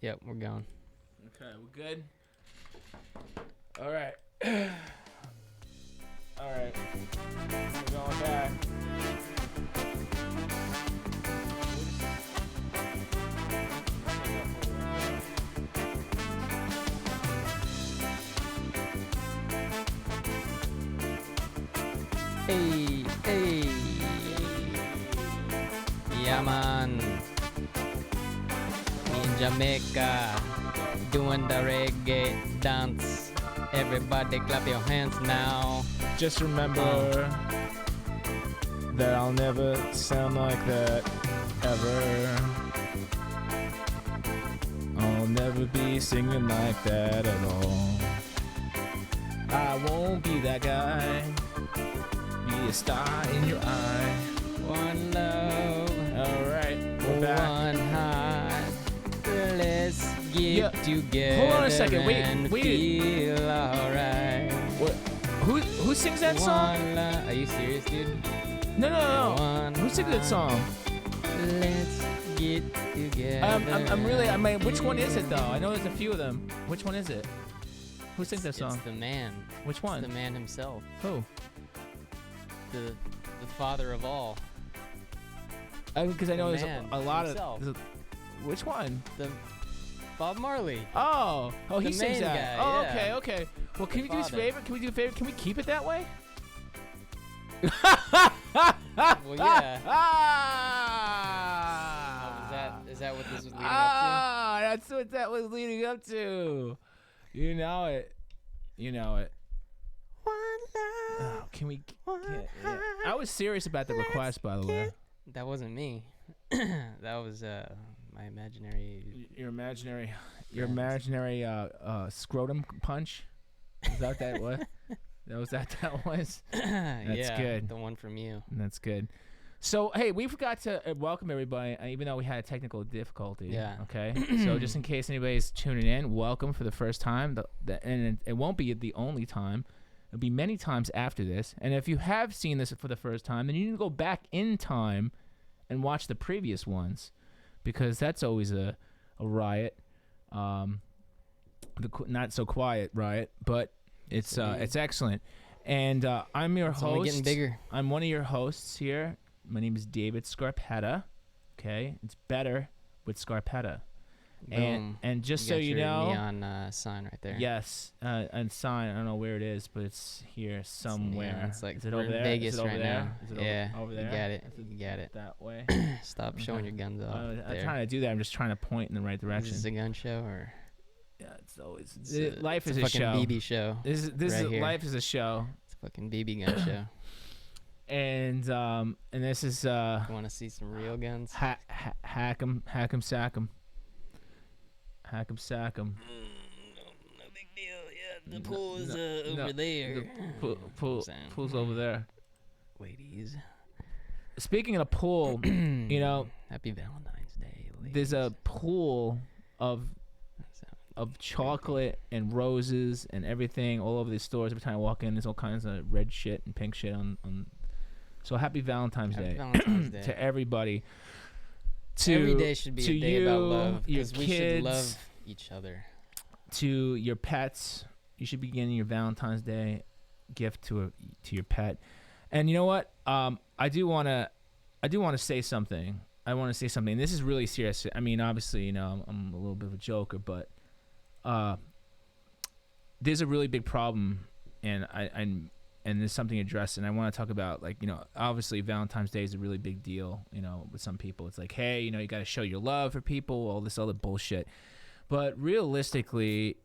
Yep, we're going. Okay, we're good. All right. All right. We're going back. Hey, hey. Yeah, man. Me in Jamaica, doing the reggae dance. Everybody clap your hands now. Just remember that I'll never sound like that ever. I'll never be singing like that at all. I won't be that guy. Be a star in your eye. One love, All right, we're back. one heart. Let's get Yeah, together. hold on a second, wait, and wait. feel alright. What? Who sings that song? Are you serious, dude? No. One Who sings that song? Let's get together. I mean, which one is it though? I know there's a few of them. Which one is it? Who sings that song? It's the man. Which one? It's the man himself. Who? The father of all. Because I know The there's man a lot himself. of. Which one? The Bob Marley. Oh, he The sings main that. guy, Oh, yeah. okay. Well, can we do this father. favor? Can we do a favor? Can we keep it that way? Well, yeah. Ah! Is that what this was leading up Ah, that's what that was leading up to. You know it. You know it. to? One love. Oh, can we? Yeah. I was serious about the request, by the way. That wasn't me. That was my imaginary. Your imaginary scrotum punch. Is that that what? That was. That's Yeah, good. The one from you. That's good. So hey, we forgot to welcome everybody, even though we had a technical difficulty. Yeah. Okay. So just in case anybody's tuning in, welcome for the first time. And it won't be the only time. It'll be many times after this. And if you have seen this for the first time, then you need to go back in time and watch the previous ones, because that's always a riot. The not so quiet riot, but it's excellent. And I'm your It's host. only getting bigger. I'm one of your hosts here. My name is David Scarpetta. Okay, it's better with Scarpetta. Boom. And just You so got you your know, neon sign right there. yes, and sign. I don't know where it is, but it's here somewhere. It's like is it we're over in there? Vegas is it over right there? now. Is it Yeah, over there? you got it. Is You got it. that way. Stop showing your guns off. I'm there. trying to do that. I'm just trying to point in the right Is direction. this a gun show or? Yeah, it's always It's life is a a fucking show. BB show. This right is here. life is a show, It's a fucking BB gun show. and this is You want to see some real guns? hack 'em, sack 'em, hack 'em, sack 'em. No big deal. Yeah, the pool's no, over there. Pool's over there. Ladies. Speaking of pool, you know, Happy Valentine's Day, ladies. there's a pool of That sounds chocolate and roses and everything all over the stores. Every time I walk in, there's all kinds of red shit and pink shit on. So happy Valentine's Happy Day Valentine's Day. to everybody. Every day should be to a day about love, your because we kids, should love each other. to your pets. You should be getting your Valentine's Day gift to your pet. And you know what? I do want to say something. I want to say something. This is really serious. I mean, obviously, you know, I'm a little bit of a joker, but there's a really big problem, and and there's something addressed, and I want to talk about, like, you know, obviously Valentine's Day is a really big deal, you know, with some people. It's like, hey, you know, you got to show your love for people, all this other bullshit. But realistically,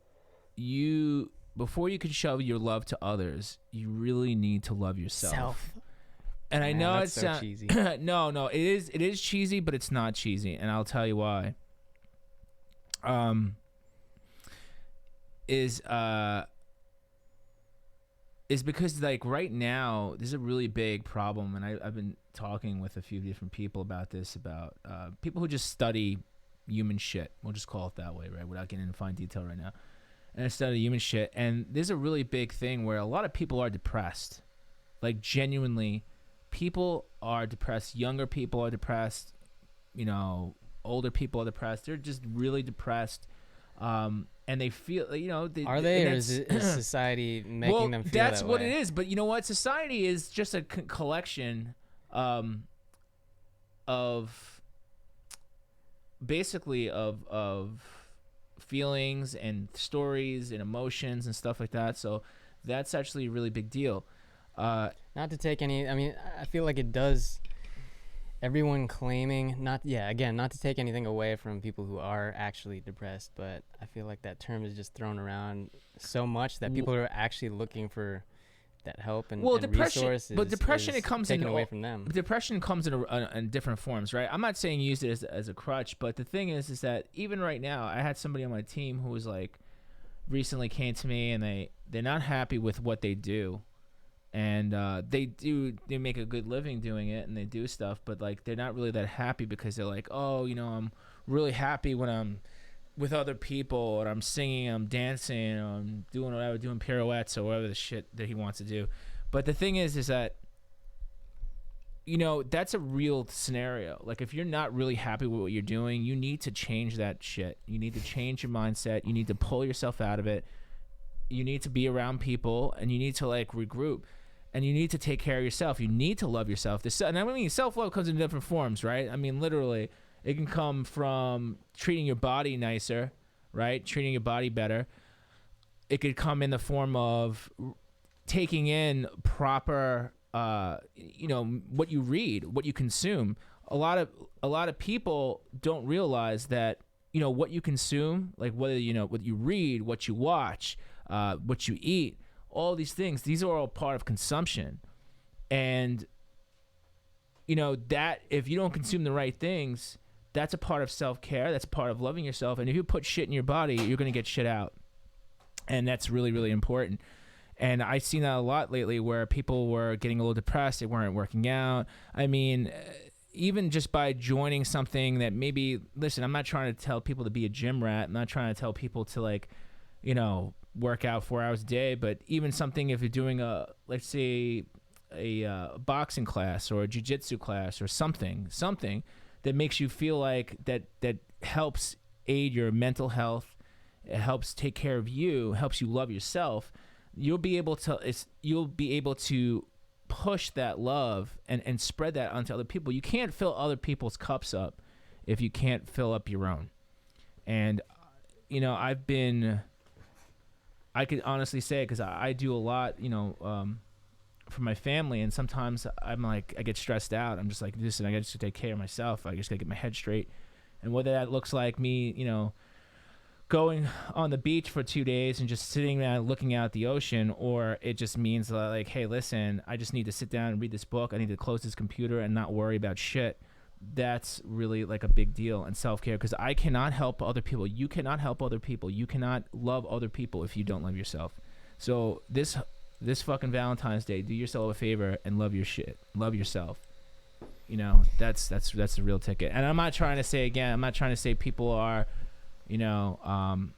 before you can show your love to others, you really need to love yourself. And I Man, know that's it's so cheesy. no, it is cheesy, but it's not cheesy, and I'll tell you why. Is because, like, right now there's a really big problem, and I've been talking with a few different people about this, about people who just study human shit. We'll just call it that way, right? Without getting into fine detail right now. And I study human shit, and there's a really big thing where a lot of people are depressed. Like, genuinely, people are depressed. Younger people are depressed. You know, older people are depressed. They're just really depressed. And they feel, you know, are they, or is society making them feel that's that what way? it is. But you know what? Society is just a collection of basically of feelings and stories and emotions and stuff like that. So that's actually a really big deal. Not to take any, I mean, I feel like it does, everyone claiming, not to take anything away from people who are actually depressed, but I feel like that term is just thrown around so much that people are actually looking for that help and depression, resources. but depression, it comes taken in away from them. Depression comes in different forms, right? I'm not saying use it as a crutch, but the thing is that even right now, I had somebody on my team who was like, recently came to me, and they're not happy with what they do, and they make a good living doing it, and they do stuff, but like they're not really that happy because they're like, oh, you know, I'm really happy when I'm with other people and I'm singing, I'm dancing, I'm doing whatever, doing pirouettes or whatever the shit that he wants to do. But the thing is that, you know, that's a real scenario. Like, if you're not really happy with what you're doing, you need to change that shit. You need to change your mindset. You need to pull yourself out of it. You need to be around people, and you need to like regroup, and you need to take care of yourself. You need to love yourself. And I mean, self-love comes in different forms, right? I mean, literally, it can come from treating your body nicer, right? Treating your body better. It could come in the form of taking in proper, you know, what you read, what you consume. A lot of people don't realize that, you know, what you consume, like whether, you know, what you read, what you watch, what you eat, all these things, these are all part of consumption. And, you know, that if you don't consume the right things, that's a part of self-care. That's a part of loving yourself. And if you put shit in your body, you're going to get shit out. And that's really, really important. And I've seen that a lot lately where people were getting a little depressed. They weren't working out. I mean, even just by joining something that maybe, listen, I'm not trying to tell people to be a gym rat. I'm not trying to tell people to, like, you know, work out 4 hours a day. But even something, if you're doing let's say a boxing class or a jiu-jitsu class or something that makes you feel like that helps aid your mental health, it helps take care of you, helps you love yourself, you'll be able to push that love and spread that onto other people. You can't fill other people's cups up if you can't fill up your own. And, you know, I could honestly say, because I do a lot, you know, for my family, and sometimes I'm like, I get stressed out. I'm just like, listen, I got to take care of myself. I just got to get my head straight. And whether that looks like me, you know, going on the beach for 2 days and just sitting there looking out at the ocean, or it just means like, hey, listen, I just need to sit down and read this book. I need to close this computer and not worry about shit. That's really like a big deal in self-care, because I cannot help other people. You cannot help other people. You cannot love other people if you don't love yourself. So this fucking Valentine's Day, do yourself a favor and love your shit. Love yourself. You know, that's the real ticket. And I'm not trying to say people are, you know, I'm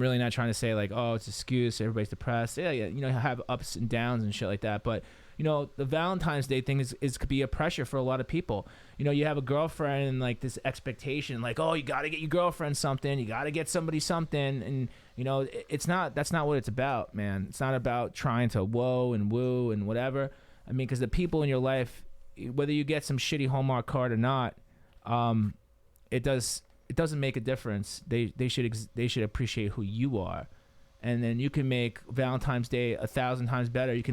really not trying to say like, oh, it's an excuse, everybody's depressed. Yeah, you know, have ups and downs and shit like that. But, you know, the Valentine's Day thing could be a pressure for a lot of people. You know, you have a girlfriend and like this expectation, like, oh, you got to get your girlfriend something, you got to get somebody something. And, you know, that's not what it's about, man. It's not about trying to woo and whatever. I mean, because the people in your life, whether you get some shitty Hallmark card or not, it doesn't make a difference. They should appreciate who you are, and then you can make Valentine's Day 1,000 times better. You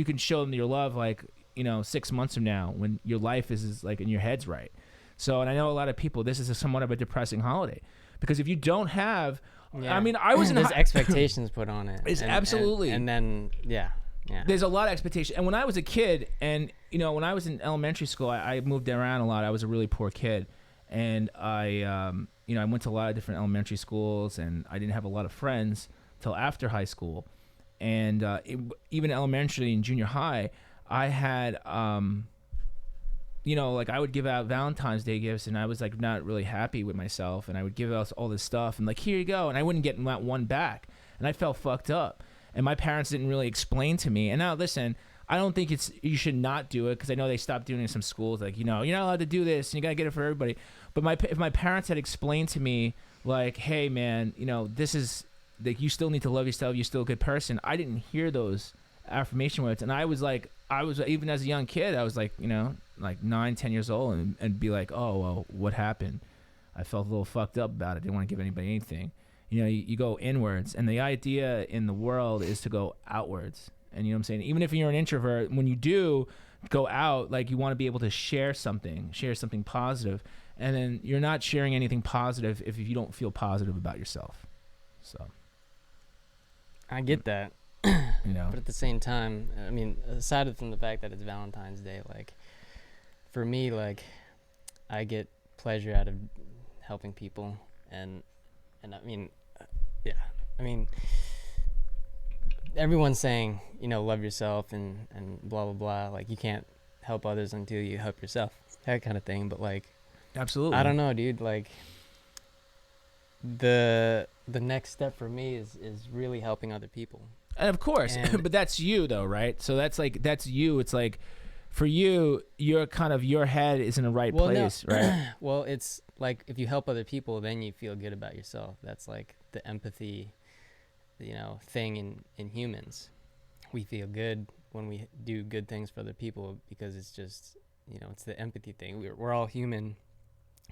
can show them your love, like, you know, 6 months from now when your life is like, and your head's right. So, and I know a lot of people, this is somewhat of a depressing holiday, because if you don't have, I mean, I was in there's expectations put on it. It's absolutely, and then yeah. There's a lot of expectation. And when I was a kid, and you know, when I was in elementary school, I moved around a lot. I was a really poor kid, and I went to a lot of different elementary schools, and I didn't have a lot of friends till after high school. And even elementary and junior high, I had, you know, like I would give out Valentine's Day gifts, and I was like not really happy with myself, and I would give out all this stuff, and like, here you go, and I wouldn't get that one back, and I felt fucked up. And my parents didn't really explain to me. And now, listen, I don't think you should not do it, because I know they stopped doing it in some schools. Like, you're not allowed to do this, and you gotta get it for everybody. But if my parents had explained to me, like, hey man, this is like, you still need to love yourself. You're still a good person. I didn't hear those affirmation words, and I was even as a young kid, I was like, like 9-10 years old, and be like, oh well, what happened? I felt a little fucked up about it. Didn't want to give anybody anything. You go inwards, and the idea in the world is to go outwards. And you know what I'm saying? Even if you're an introvert, when you do go out, like, you want to be able to share something positive. And then you're not sharing anything positive if you don't feel positive about yourself. So I get that. But at the same time, I mean, aside from the fact that it's Valentine's Day, like, for me, like, I get pleasure out of helping people, and I mean, yeah, I mean, everyone's saying, love yourself and blah blah blah, like, you can't help others until you help yourself, that kind of thing. But like, absolutely, I don't know, dude, like, the next step for me is really helping other people. And of course, but that's you though, right? So that's you. It's like, for you, your head is in the right place, right? Well, it's like, if you help other people, then you feel good about yourself. That's like the empathy, thing in humans. We feel good when we do good things for other people, because it's just, it's the empathy thing. We're all human.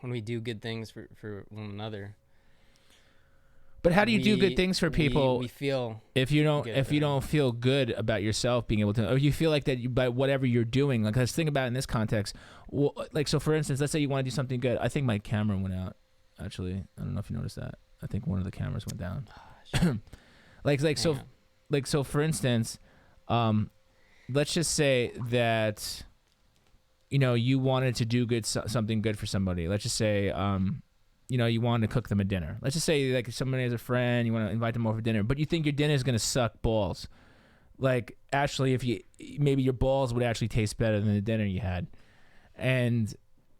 When we do good things for one another. But how do you do good things for people? We feel if you don't feel good about yourself being able to, or you feel like that by whatever you're doing. Like, let's think about it in this context. Well, like, so for instance, let's say you want to do something good. I think my camera went out. Actually, I don't know if you noticed that. I think one of the cameras went down. So for instance, let's just say that you wanted to do something good for somebody. Let's just say you want to cook them a dinner. Let's just say, like, somebody has a friend, you want to invite them over for dinner, but you think your dinner is going to suck balls. Like, actually, maybe your balls would actually taste better than the dinner you had. And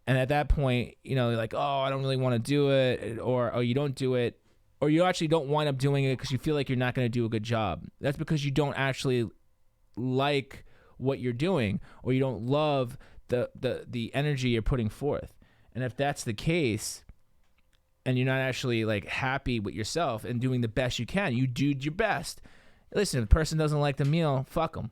at that point, you're like, oh, I don't really want to do it, or you don't do it, or you actually don't wind up doing it because you feel like you're not going to do a good job. That's because you don't actually like what you're doing, or you don't love the energy you're putting forth. And if that's the case, and you're not actually, like, happy with yourself and doing the best you can, you do your best. Listen, if the person doesn't like the meal, fuck them.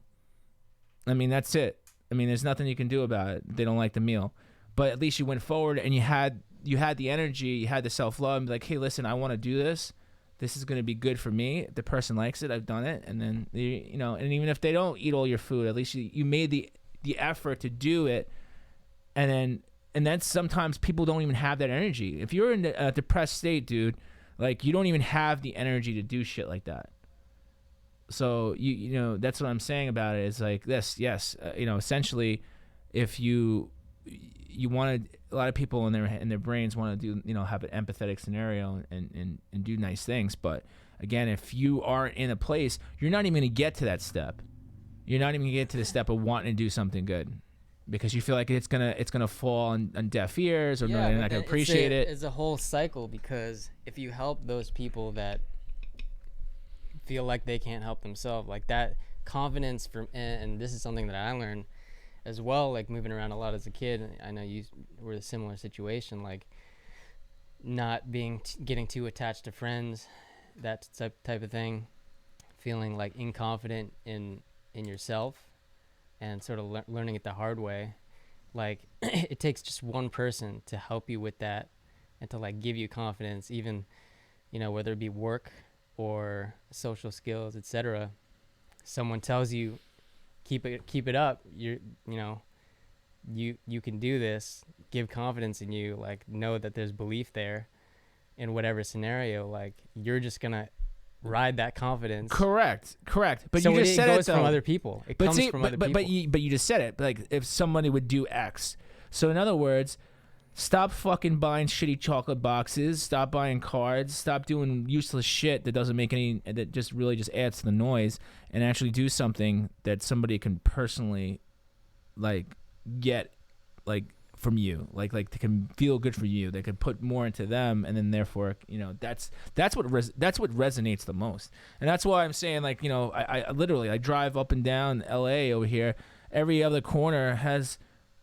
I mean, that's it. I mean, there's nothing you can do about it. They don't like the meal. But at least you went forward, and you had the energy, you had the self-love, and be like, hey, listen, I want to do this. This is going to be good for me. If the person likes it, I've done it. And then, and even if they don't eat all your food, at least you made the effort to do it. And then sometimes people don't even have that energy. If you're in a depressed state, dude, like, you don't even have the energy to do shit like that. So that's what I'm saying about it. Is like this, yes, essentially, if you want to, a lot of people in their brains want to do, have an empathetic scenario and do nice things. But again, if you are in a place, you're not even going to get to that step. You're not even going to get to the step of wanting to do something good, because you feel like it's gonna fall on deaf ears, or they're not gonna appreciate it. It's a whole cycle, because if you help those people that feel like they can't help themselves, like, that confidence and this is something that I learned as well, like, moving around a lot as a kid. I know you were in a similar situation, like, not getting too attached to friends, that type of thing, feeling like inconsfident in yourself, and sort of learning it the hard way. Like, it takes just one person to help you with that, and to, like, give you confidence, even, whether it be work or social skills, etc. Someone tells you, keep it up, you can do this, give confidence in you, like, know that there's belief there in whatever scenario, like, you're just gonna ride that confidence. Correct. But so you just said it goes from other people. It comes from other people. But you just said it. Like, if somebody would do X. So in other words, stop fucking buying shitty chocolate boxes. Stop buying cards. Stop doing useless shit that doesn't make any. That just adds to the noise. And actually do something that somebody can personally, like, get, like, from you, like they can feel good for you. They could put more into them, and then therefore, that's what resonates the most. And that's why I'm saying, like, I literally I drive up and down L.A. over here. Every other corner has,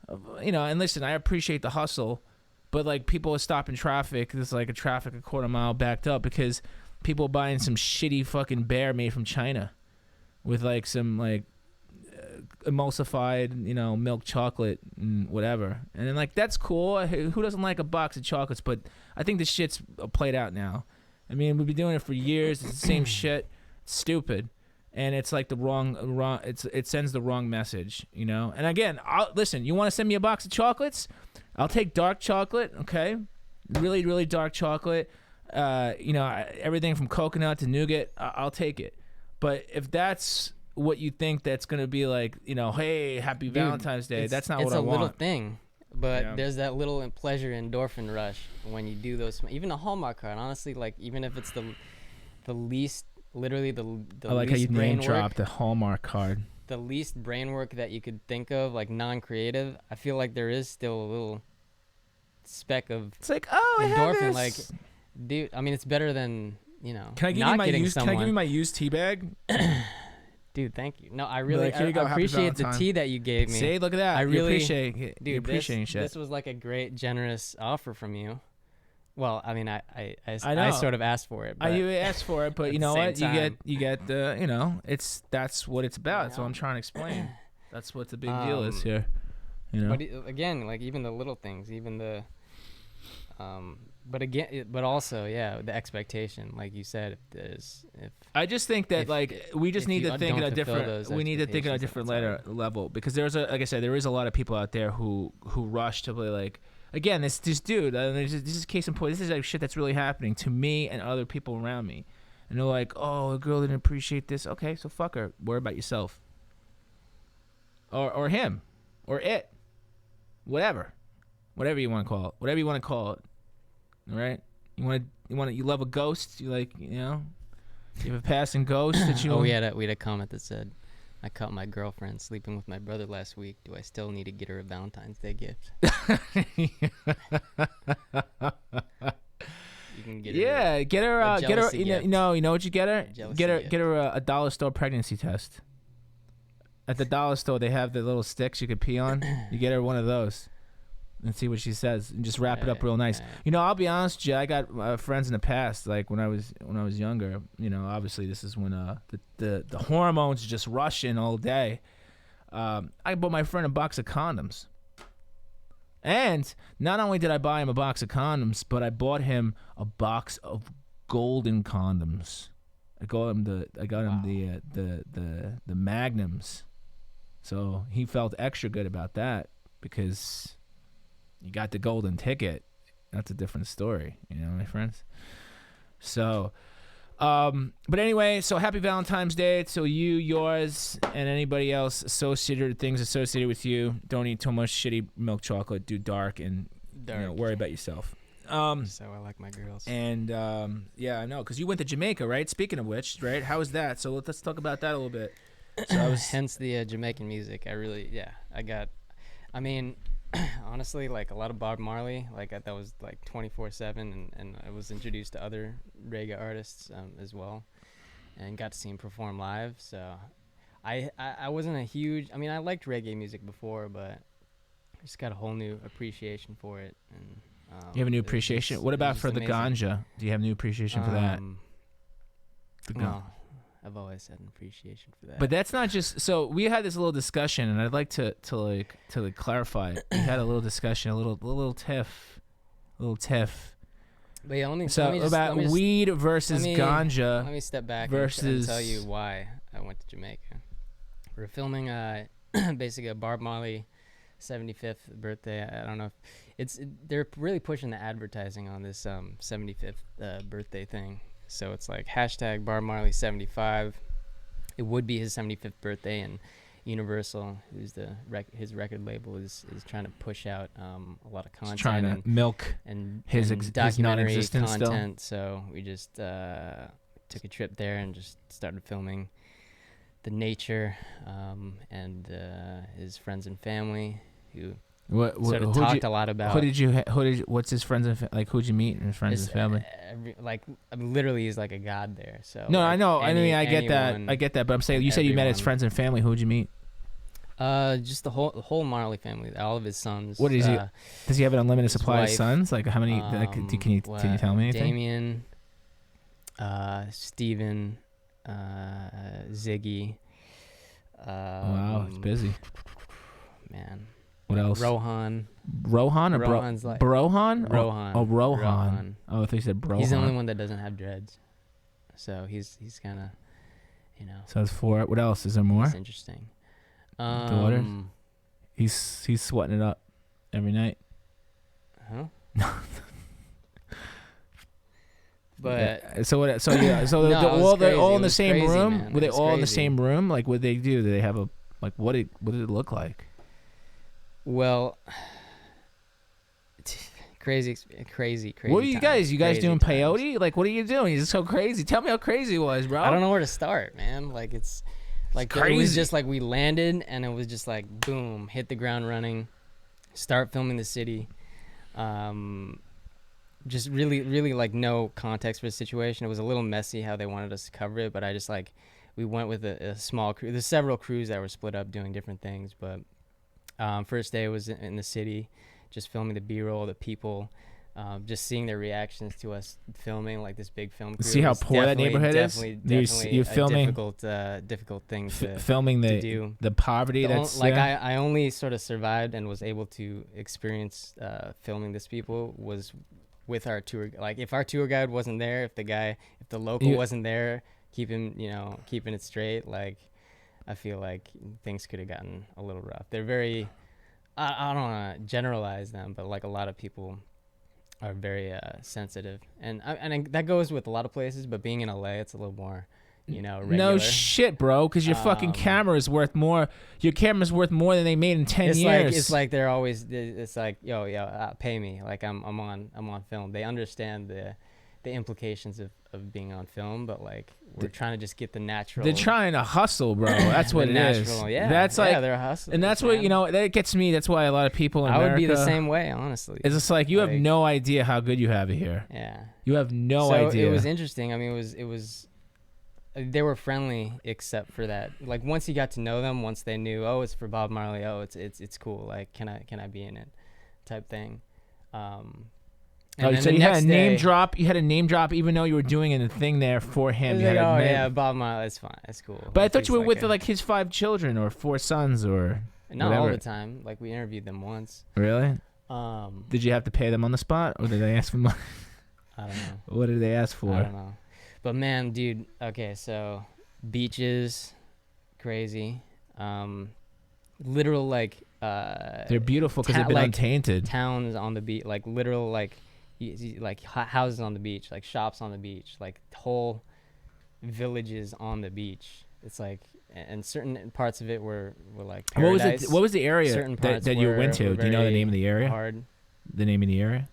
and listen, I appreciate the hustle, but like people are stopping traffic. There's like a traffic a quarter mile backed up because people are buying some shitty fucking bear made from China with like some like emulsified, milk chocolate and whatever. And then like that's cool. Who doesn't like a box of chocolates? But I think this shit's played out now. I mean, we've been doing it for years. It's the same shit. It's stupid. And it's like the wrong. It sends the wrong message, And again, listen. You want to send me a box of chocolates? I'll take dark chocolate. Okay, really, really dark chocolate. Everything from coconut to nougat. I'll take it. But if that's what you think that's gonna be like, hey, happy Valentine's Day. That's not what I want. It's a little thing, but there's that little pleasure endorphin rush when you do those. Even a Hallmark card, honestly, like even if it's the least, literally the I like how you name dropped the Hallmark card. The least brain work that you could think of, like non-creative. I feel like there is still a little speck of it's like endorphin. Like, dude, I mean, it's better than Can I give you my used? Can I give you my used tea bag? Dude, thank you. No, I really I appreciate the tea that you gave me. See, look at that. I really appreciate it. Dude, shit. This was like a great, generous offer from you. Well, I mean, I sort of asked for it. You asked for it, but you know what? You get the that's what it's about. That's what I'm trying to explain. That's what the big deal is here. But again, like even the little things, even the but also, the expectation, like you said, if I just think that we just need to think at a different level, because there's like I said, there is a lot of people out there who rush to play like, again, this dude, this is case in point, this is like shit that's really happening to me and other people around me, and they're like, oh, a girl didn't appreciate this. Okay, so fuck her. Worry about yourself, or him, or it, whatever you want to call it. All right, you love a ghost. You like, you have a passing ghost that you. We had a comment that said, "I caught my girlfriend sleeping with my brother last week. Do I still need to get her a Valentine's Day gift?" You can get her. Get her. You know what you get her? Get her a dollar store pregnancy test. At the dollar store, they have the little sticks you could pee on. You get her one of those. And see what she says, and just wrap it up real nice. I'll be honest, Jay. I got friends in the past, like when I was younger. Obviously this is when the hormones just rushing all day. I bought my friend a box of condoms, and not only did I buy him a box of condoms, but I bought him a box of golden condoms. I got him the magnums, so he felt extra good about that because. You got the golden ticket. That's a different story, my friends. So, but anyway, so happy Valentine's Day to you, yours, and anybody else things associated with you. Don't eat too much shitty milk chocolate. Do dark and worry about yourself. So I like my girls. And I know, because you went to Jamaica, right? Speaking of which, right? How was that? So let's talk about that a little bit. So hence the Jamaican music. I mean. Honestly, like a lot of Bob Marley, like that was like 24/7, and I was introduced to other reggae artists as well, and got to see him perform live. So I wasn't a huge, I mean, I liked reggae music before, but I just got a whole new appreciation for it. And you have a new appreciation? What about for the ganja? Do you have new appreciation for that? I've always had an appreciation for that. But that's not just, so we had this little discussion, and I'd like to clarify it. We had a little discussion, a little tiff. But yeah, about weed versus ganja. Let me step back versus and tell you why I went to Jamaica. We're filming basically a Bob Marley 75th birthday. I don't know if they're really pushing the advertising on this 75th birthday thing. So it's like hashtag Bob Marley 75. It would be his 75th birthday, and Universal, who's his record label, is trying to push out a lot of content. It's trying to milk his documentary non-existence content. Still. So we just took a trip there and just started filming the nature and his friends and family, who sort of talked a lot about. What's his friends and like? Who'd you meet? His friends and family. Literally, he's like a god there. So no, like, I know. I mean, I get that. But I'm saying you said you met his friends and family. Who'd you meet? Just the whole Marley family, all of his sons. What is he? Does he have an unlimited supply of wife, sons? Like how many? Can you tell me anything? Damien, Steven, Ziggy. Wow, he's busy. Man. What else? Rohan or Rohan's like Brohan? Rohan. Oh, Rohan. Oh, I thought you said Brohan. He's the only one that doesn't have dreads. So he's kind of, you know. So that's 4. What else? Is there more? It's interesting. Daughters? He's sweating it up every night. Huh? But yeah. So no, they're all in the same room. Man. Were they all in the same room? Like what they do? Did they have a like what did it look like? Well, crazy. What are you guys? You guys doing peyote? Like what are you doing? It's so crazy. Tell me how crazy it was, bro. I don't know where to start, man. Like it's crazy. It was just like we landed and it was just like boom, hit the ground running, start filming the city. Just really like no context for the situation. It was a little messy how they wanted us to cover it, but I just like we went with a small crew. There's several crews that were split up doing different things, but first day was in the city, just filming the B-roll, the people, just seeing their reactions to us filming like this big film crew. See how poor that neighborhood is? Definitely you're filming difficult thing filming to do. The poverty that's like I only sort of survived and was able to experience filming this people was with our tour. Like if our tour guide wasn't there, if the local wasn't there, keeping it straight, like I feel like things could have gotten a little rough. They're very, I don't want to generalize them, but like a lot of people are very sensitive, and that goes with a lot of places. But being in LA, it's a little more, regular. No shit, bro, because your fucking camera is worth more. Your camera's worth more than they made in 10 years. It's like they're always. It's like yo, pay me. Like I'm on film. They understand the implications of being on film, but like we're trying to just get the natural. They're trying to hustle, bro. That's what it is. Yeah, that's like they're hustling, and that's what that gets me. That's why a lot of people in America. I would be the same way, honestly. It's just like you have no idea how good you have it here. Yeah, you have no idea. It was interesting. I mean, it was. They were friendly, except for that. Like once you got to know them, once they knew, oh, it's for Bob Marley. Oh, it's cool. Like, can I be in it, type thing. So you had a name drop. You had a name drop, even though you were doing a thing there for him. You like, had yeah, Bob Marley. That's fine. That's cool. But I thought you were with like his 5 children or 4 sons or. Not whatever. all the time. Like we interviewed them once. Really? Did you have to pay them on the spot, or did they ask for money? I don't know. What did they ask for? I don't know. But man, dude. Okay, so beaches, crazy. Literal like. They're beautiful because they've been untainted. Towns on the beach, like literal like houses on the beach, like shops on the beach, like whole villages on the beach. It's like, and certain parts of it were like paradise. What was the area that you went to? Do you know the name of the area? Hard. The name of the area?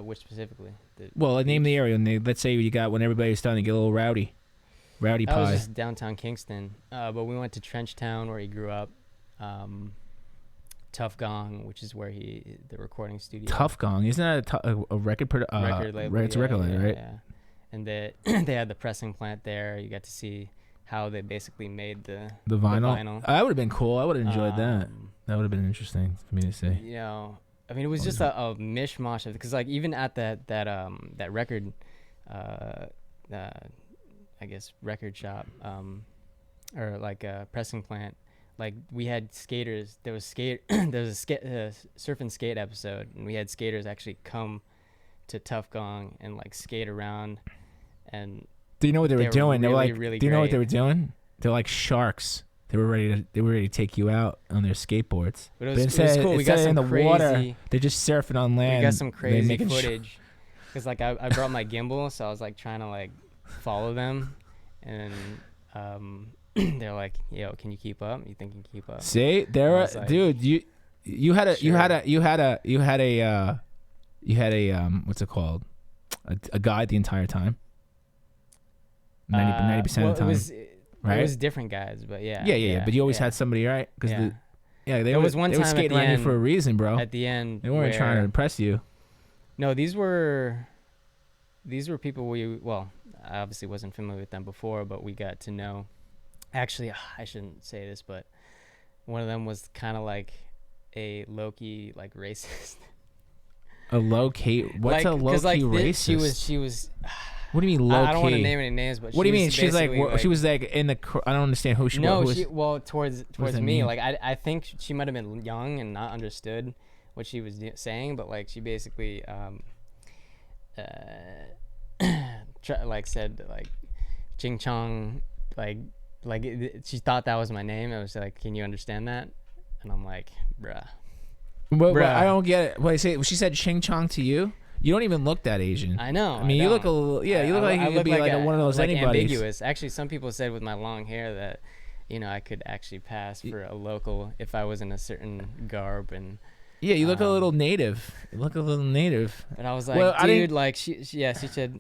Which specifically? Name the area. And let's say you got when everybody's starting to get a little rowdy pie. That was just downtown Kingston. But we went to Trenchtown where he grew up. Tough Gong, which is where the recording studio. Tough Gong, isn't that a record label? It's a record label, right? Yeah. And they had the pressing plant there. You got to see how they basically made the vinyl. That would have been cool. I would have enjoyed that. That would have been interesting for me to see. I mean, it was just a mishmash of, because like even at that record, I guess record shop, or like a pressing plant. Like we had skaters. There was a surf and skate episode, and we had skaters actually come to Tough Gong and like skate around. And do you know what they were doing? They were like, really do you know what they were doing? They're like sharks. They were ready to take you out on their skateboards. But it was cool. We got some in the crazy water. They're just surfing on land. We got some crazy footage. Because like I brought my gimbal, so I was like trying to like follow them, and they're like, "Yo, can you keep up? You think you can keep up?" See, dude, you had a what's it called? A guide the entire time. 90% of the time. It was different guys, but yeah. But you always had somebody, right? Because Yeah, there was one they were time at skating the around you end. for a reason, bro. At the end, They weren't trying to where- impress you. No, these were people well, I obviously wasn't familiar with them before, but we got to know. Actually, I shouldn't say this, but one of them was kind of like a low-key like racist. A low-key? What's a low-key racist? She was. What do you mean low-key? I don't want to name any names, but what do you mean? was She's like, basically, she was like in the. I don't understand who she No, was. well, towards that me, mean? like I think she might have been young and not understood what she was saying, but like she basically like said like Ching Chong, she thought that was my name. I was like, can you understand that? And I'm like, bruh. But Bruh. I don't get it. Wait, she said Ching Chong to you? You don't even look that Asian. I know. I mean, you look a little. Yeah, you look like you could be like one of those like anybody's. ambiguous. Actually, some people said with my long hair that, I could actually pass for a local if I was in a certain garb and. Yeah, you look a little native. You look a little native. And I was like, Well, dude, like she said.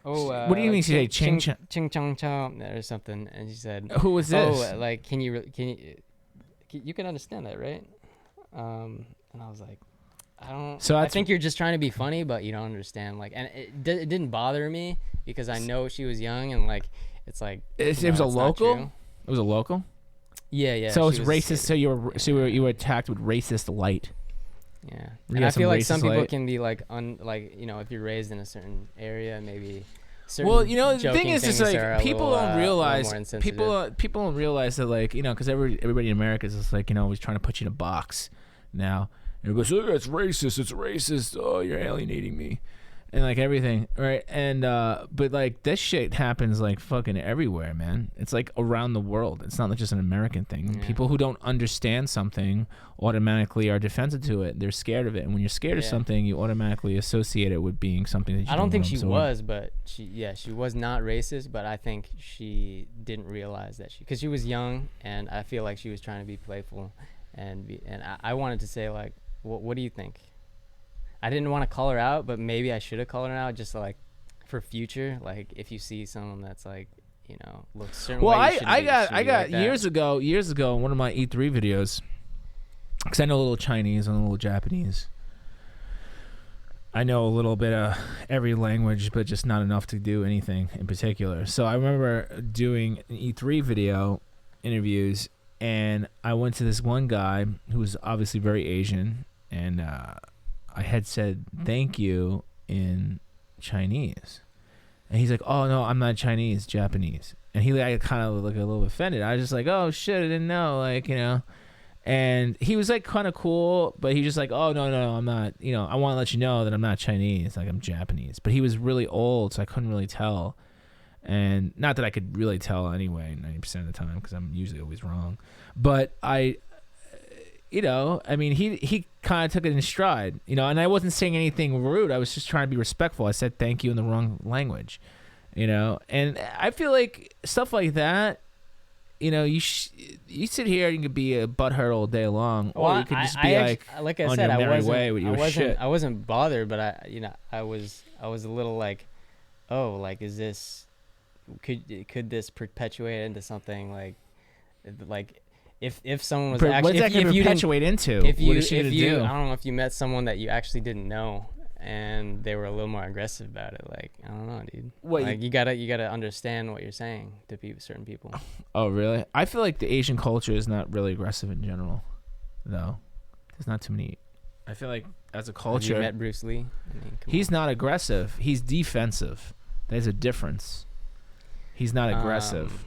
Oh, what do you mean she said Ching Chong? Ching Chong Chong or something, and she said, Who was this? "Oh, like can you can understand that, right?" And I was like, I don't. So I that's- think you're just trying to be funny, but you don't understand. Like, and it didn't bother me because I know she was young and like it's like it was a it's not local. true. It was a local. Yeah. So it's she was- racist. So you were attacked with racist light. Yeah, You and got I some feel like some racist people light. can be like if you're raised in a certain area, maybe. Certain Well, the thing joking is, it's things like are a people little, don't a little realize more insensitive. people don't realize that, like, because everybody in America is just like, always trying to put you in a box. Now everybody goes, oh, it's racist, it's racist. Oh, you're alienating me, and like everything, right? And but like this shit happens like fucking everywhere, man. It's like around the world. It's not like just an American thing. Yeah. People who don't understand something automatically are defensive to it. They're scared of it, and when you're scared of Yeah. something, you automatically associate it with being something that you I don't think wanna she absorb. was, but she was not racist, but I think she didn't realize that because she was young, and I feel like she was trying to be playful, and I wanted to say like, what do you think? I didn't want to call her out, but maybe I should have called her out just like for future, like if you see someone that's like, looks certain Well, way, you I shouldn't got be like that. years ago in one of my E3 videos, because I know a little Chinese and a little Japanese. I know a little bit of every language, but just not enough to do anything in particular. So I remember doing an E3 video interviews, and I went to this one guy who was obviously very Asian, and I had said thank you in Chinese. And he's like, oh, no, I'm not Chinese, Japanese. And he like, kind of like a little offended. I was just like, oh, shit, I didn't know. Like, And he was like kind of cool, but he just like, oh, no, I'm not. I want to let you know that I'm not Chinese. Like, I'm Japanese. But he was really old, so I couldn't really tell. And not that I could really tell anyway, 90% of the time, because I'm usually always wrong. But I mean, he kind of took it in stride, and I wasn't saying anything rude. I was just trying to be respectful. I said thank you in the wrong language, and I feel like stuff like that, you sit here and you could be a butthurt all day long, or you could just be like I on said, your merry way with your shit. I wasn't bothered, but I was a little like, oh, like, is this, could this perpetuate into something like if someone was actually, what's that going to perpetuate into? What is she going to do? I don't know if you met someone that you actually didn't know and they were a little more aggressive about it. Like, I don't know, dude. What, like you gotta understand what you're saying to certain people. Oh, really? I feel like the Asian culture is not really aggressive in general, though. There's not too many. I feel like as a culture, Have you met Bruce Lee? He's not aggressive. He's defensive. There's a difference. He's not aggressive.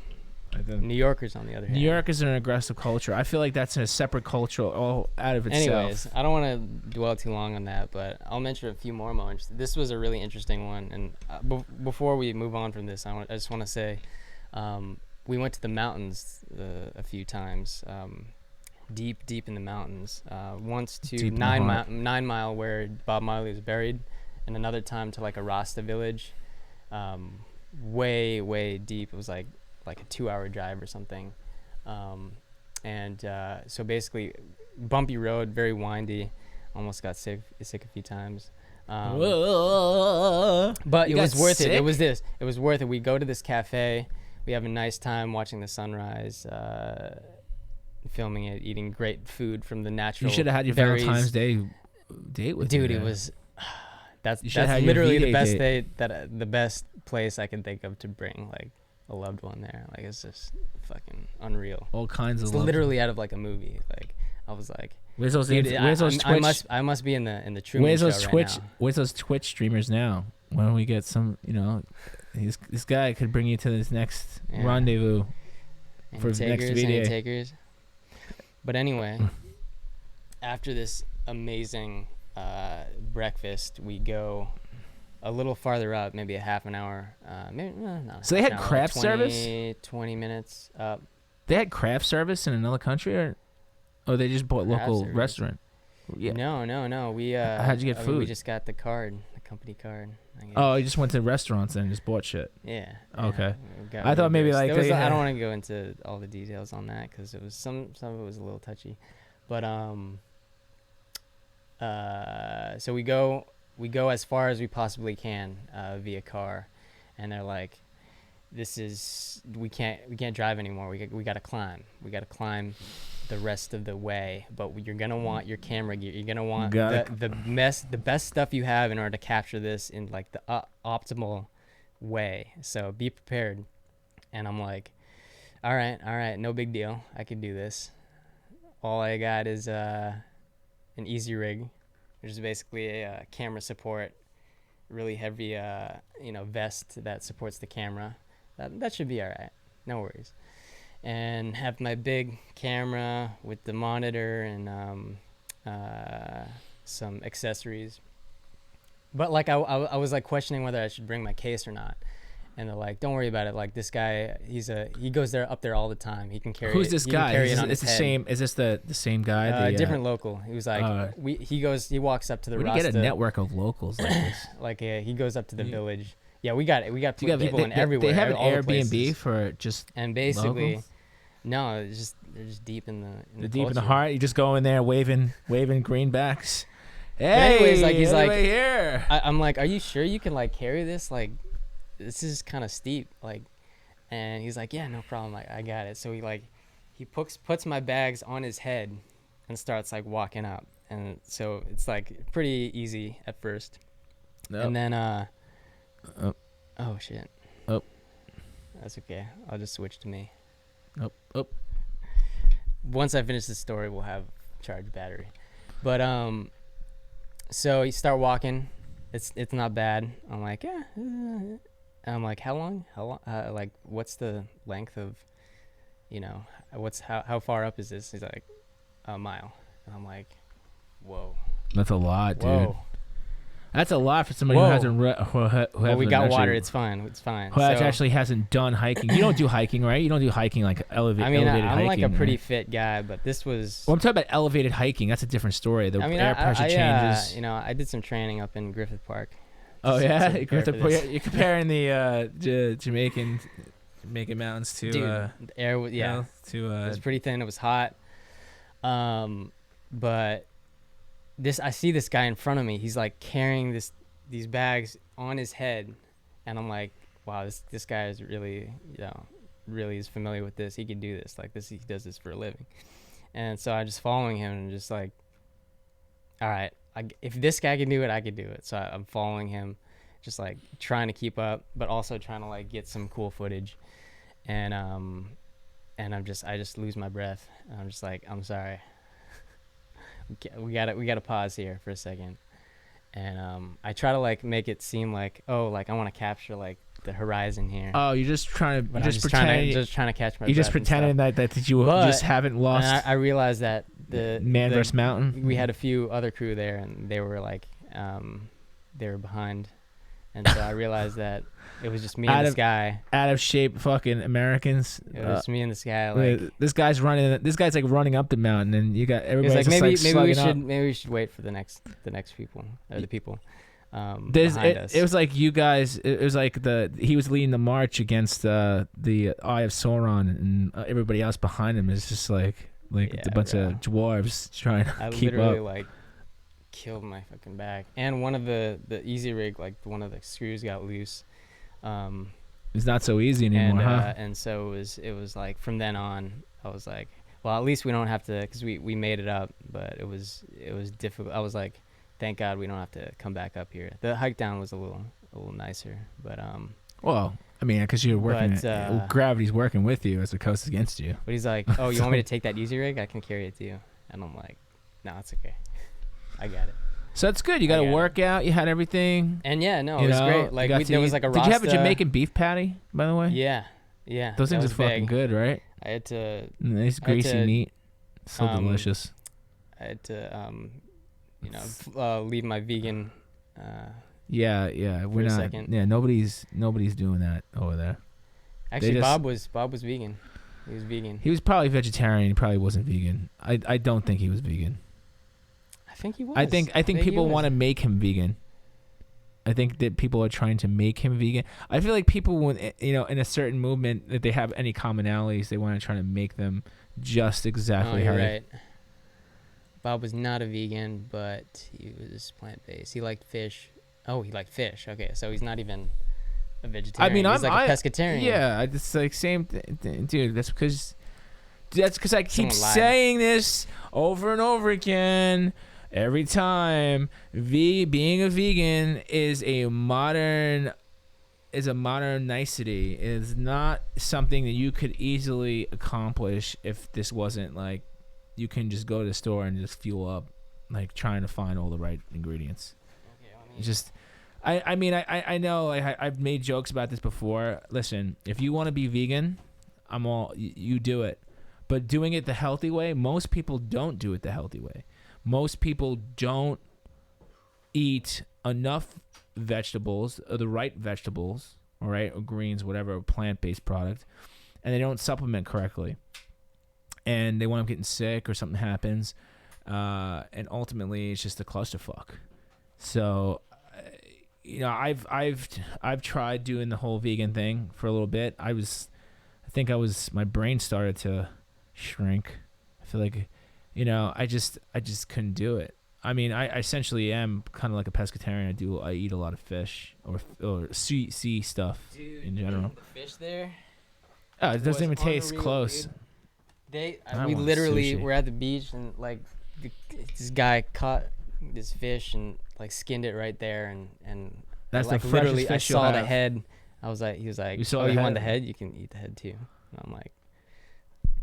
New Yorkers, on the other hand. New York is an aggressive culture. I feel like that's a separate culture all out of itself. Anyways, I don't want to dwell too long on that, but I'll mention a few more moments. This was a really interesting one, and before we move on from this, I just want to say, we went to the mountains a few times, deep in the mountains. Once to 9 Mile where Bob Marley was buried, and another time to like a Rasta village, way deep. It was like a 2-hour drive or something, so basically bumpy road, very windy, almost got sick a few times, but it was worth it. It was worth it. We go to this cafe, we have a nice time watching the sunrise, filming it, eating great food from the natural. You should have had your berries. Valentine's Day date with Dude, me it then. was. That's You should've had your literally the V-Day best date. date the best place I can think of to bring like a loved one there. Like it's just fucking unreal. All kinds of It's love. literally out of like a movie. Like I was like, Where's those? dude, Where's those Twitch? I must be in the Truman Where's Show those right Twitch? now. Where's those Twitch streamers now? When we get some, this guy could bring you to this next Yeah. rendezvous Any for the next takers, video. any takers? But anyway, after this amazing breakfast, we go a little farther up, maybe a half an hour. Maybe no. So they had half an hour, craft 20 service? 20 minutes up. They had craft service in another country, or they just bought Craft local service. restaurant. Yeah. No. We How'd you get I mean, we food? just got the card, the company card. I guess. Oh, you just went to restaurants and just bought shit. Yeah. Okay. We got I thought maybe reimbursed. like There was they I had- don't want to go into all the details on that because it was some of it was a little touchy, but so we go as far as we possibly can via car, and they're like, we can't drive anymore. We got to climb. We got to climb the rest of the way, but you're gonna want your camera gear. You're gonna want the best stuff you have in order to capture this in like the optimal way. So be prepared. And I'm like, all right, no big deal. I can do this. All I got is an easy rig, which is basically a camera support, really heavy vest that supports the camera. That should be all right. No worries. And have my big camera with the monitor and some accessories. But like I was like questioning whether I should bring my case or not. And they're like, "Don't worry about it. Like this guy, he goes up there all the time. He can carry." Who's this guy? It's the same. Is this the same guy? Different local. He was like, he walks up to the Where do you Rasta. get a network of locals like this? Like he goes up to the village. Yeah, we got people in they, everywhere. They have an all the Airbnb places. for just And basically, locals? no, they're just deep in the deep in the culture. heart. You just go in there waving greenbacks. Hey, anyways, like, he's like- anybody here. I'm like, are you sure you can like carry this? Like, this is kind of steep. Like, and he's like, yeah, no problem. I got it. So he puts my bags on his head and starts like walking up. And so it's like pretty easy at first. Nope. And then Oh. oh shit. Oh. That's okay. I'll just switch to me. Oh. Once I finish the story, we'll have charged battery. But so you start walking. It's not bad. I'm like, yeah. And I'm like, how long? Like, what's the length of, how far up is this? He's like, a mile. And I'm like, whoa. That's a lot, dude. Whoa. That's a lot for somebody Whoa. who hasn't Well, we got actually, water. It's fine. It's fine. who actually hasn't done hiking. You don't do hiking, right? You don't do hiking like elevated. I mean, elevated I'm hiking, like a pretty right? fit guy, but this was. Well, I'm talking about elevated hiking. That's a different story. The I mean, air pressure changes. I did some training up in Griffith Park. Oh just yeah, to prepare for this. you're comparing the Jamaican mountains to Dude, the air was it was pretty thin. It was hot. But I see this guy in front of me. He's like carrying these bags on his head, and I'm like, wow, this guy is really really is familiar with this. He can do this. Like this, he does this for a living. And so I'm just following him and just like, all right, if this guy can do it, I can do it. So I'm following him, just like trying to keep up, but also trying to like get some cool footage. And I just lose my breath. And I'm just like, I'm sorry. We gotta pause here for a second. And I try to like make it seem like, oh, like I want to capture like the horizon here. Oh, you're just trying to. But You're I'm just trying pretending. to catch my. You're just breath and pretending stuff. that you But- just haven't lost. And I realized that the Man the- versus mountain. We had a few other crew there, and they were like, they were behind, and so I realized that it was just me Out and this of- guy. Out of shape, fucking Americans. It was me and this guy. Like, This guy's running. This guy's like running up the mountain, and you got it was everybody's like just maybe slugging we should wait for the next people or the people. Behind us. It was like you guys. It was like he was leading the march against the Eye of Sauron, and everybody else behind him is just like Yeah, a bunch bro. of dwarves trying to I keep literally up. like killed my fucking back, and one of the easy rig, like one of the screws got loose. It's not so easy anymore, huh? And so it was like from then on, I was like, Well, at least we don't have to, because we made it up, but it was difficult. I was like, thank God we don't have to come back up here. The hike down was a little nicer, but Well, I mean, because you're working, But, gravity's working with you as opposed to against you. But he's like, oh, you want me to take that easy rig? I can carry it to you. And I'm like, no, it's okay. I got it. So that's good. You got a workout. You had everything. And yeah, no, it was great. Like there was like a Rasta. Did you have a Jamaican beef patty, by the way? Yeah. Those things are fucking good, right? I had to. Nice greasy meat. So delicious. I had to, leave my vegan. Yeah. We're not. Second. Yeah, nobody's doing that over there. Actually, Bob was vegan. He was vegan. He was probably vegetarian. He probably wasn't vegan. I don't think he was vegan. I think he was. I think people want to make him vegan. I think that people are trying to make him vegan. I feel like people, when in a certain movement, that they have any commonalities, they want to try to make them just exactly how. Right. Bob was not a vegan, but he was plant-based. He liked fish. Oh, he liked fish. Okay, so he's not even a vegetarian. I mean, he's like a pescatarian. Yeah, it's like same thing, dude. That's because I keep saying this over and over again. Every time, being a vegan is a modern nicety. It is not something that you could easily accomplish if this wasn't like you can just go to the store and just fuel up, like trying to find all the right ingredients. Okay, I know I've made jokes about this before. Listen, if you want to be vegan, you do it, but doing it the healthy way. Most people don't do it the healthy way. Most people don't eat enough vegetables, or the right vegetables, all right, or greens, whatever, plant-based product, and they don't supplement correctly. And they wind up getting sick or something happens, and ultimately it's just a clusterfuck. So, I've tried doing the whole vegan thing for a little bit. My brain started to shrink. I feel like, I just couldn't do it. I mean, I essentially am kind of like a pescatarian. I eat a lot of fish or sea stuff. Dude, in general. The fish there. Oh, it doesn't even taste close. Dude. We literally were at the beach and like this guy caught this fish and like skinned it right there and that's like the literally fish I saw the head. He was like, oh, you want the head? You can eat the head too. And I'm like,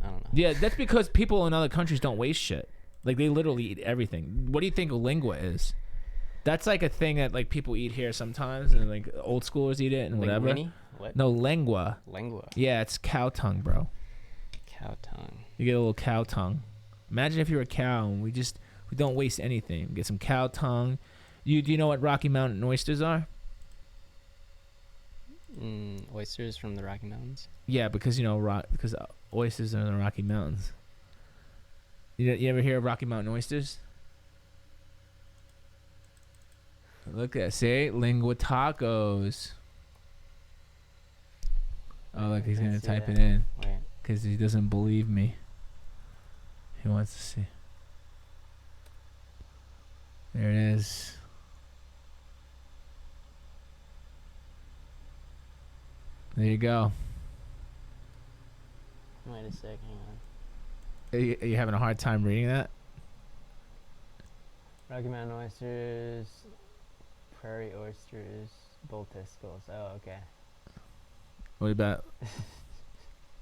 I don't know. Yeah, that's because people in other countries don't waste shit. Like they literally eat everything. What do you think lingua is? That's like a thing that like people eat here sometimes, and like old schoolers eat it and whatever. Linguine? What? No, lengua. Lengua. Yeah, it's cow tongue, bro. Cow tongue. You get a little cow tongue. Imagine if you're a cow and we don't waste anything. We get some cow tongue. Do you know what Rocky Mountain oysters are? Oysters from the Rocky Mountains. Yeah, because because oysters are in the Rocky Mountains. You ever hear of Rocky Mountain oysters? Look at lingua tacos. Oh, look, he's gonna type it in because he doesn't believe me. He wants to see. There it is. There you go. Wait a sec, hang on. Are you having a hard time reading that? Rocky Mountain oysters, prairie oysters, bull testicles. Oh, okay. What about?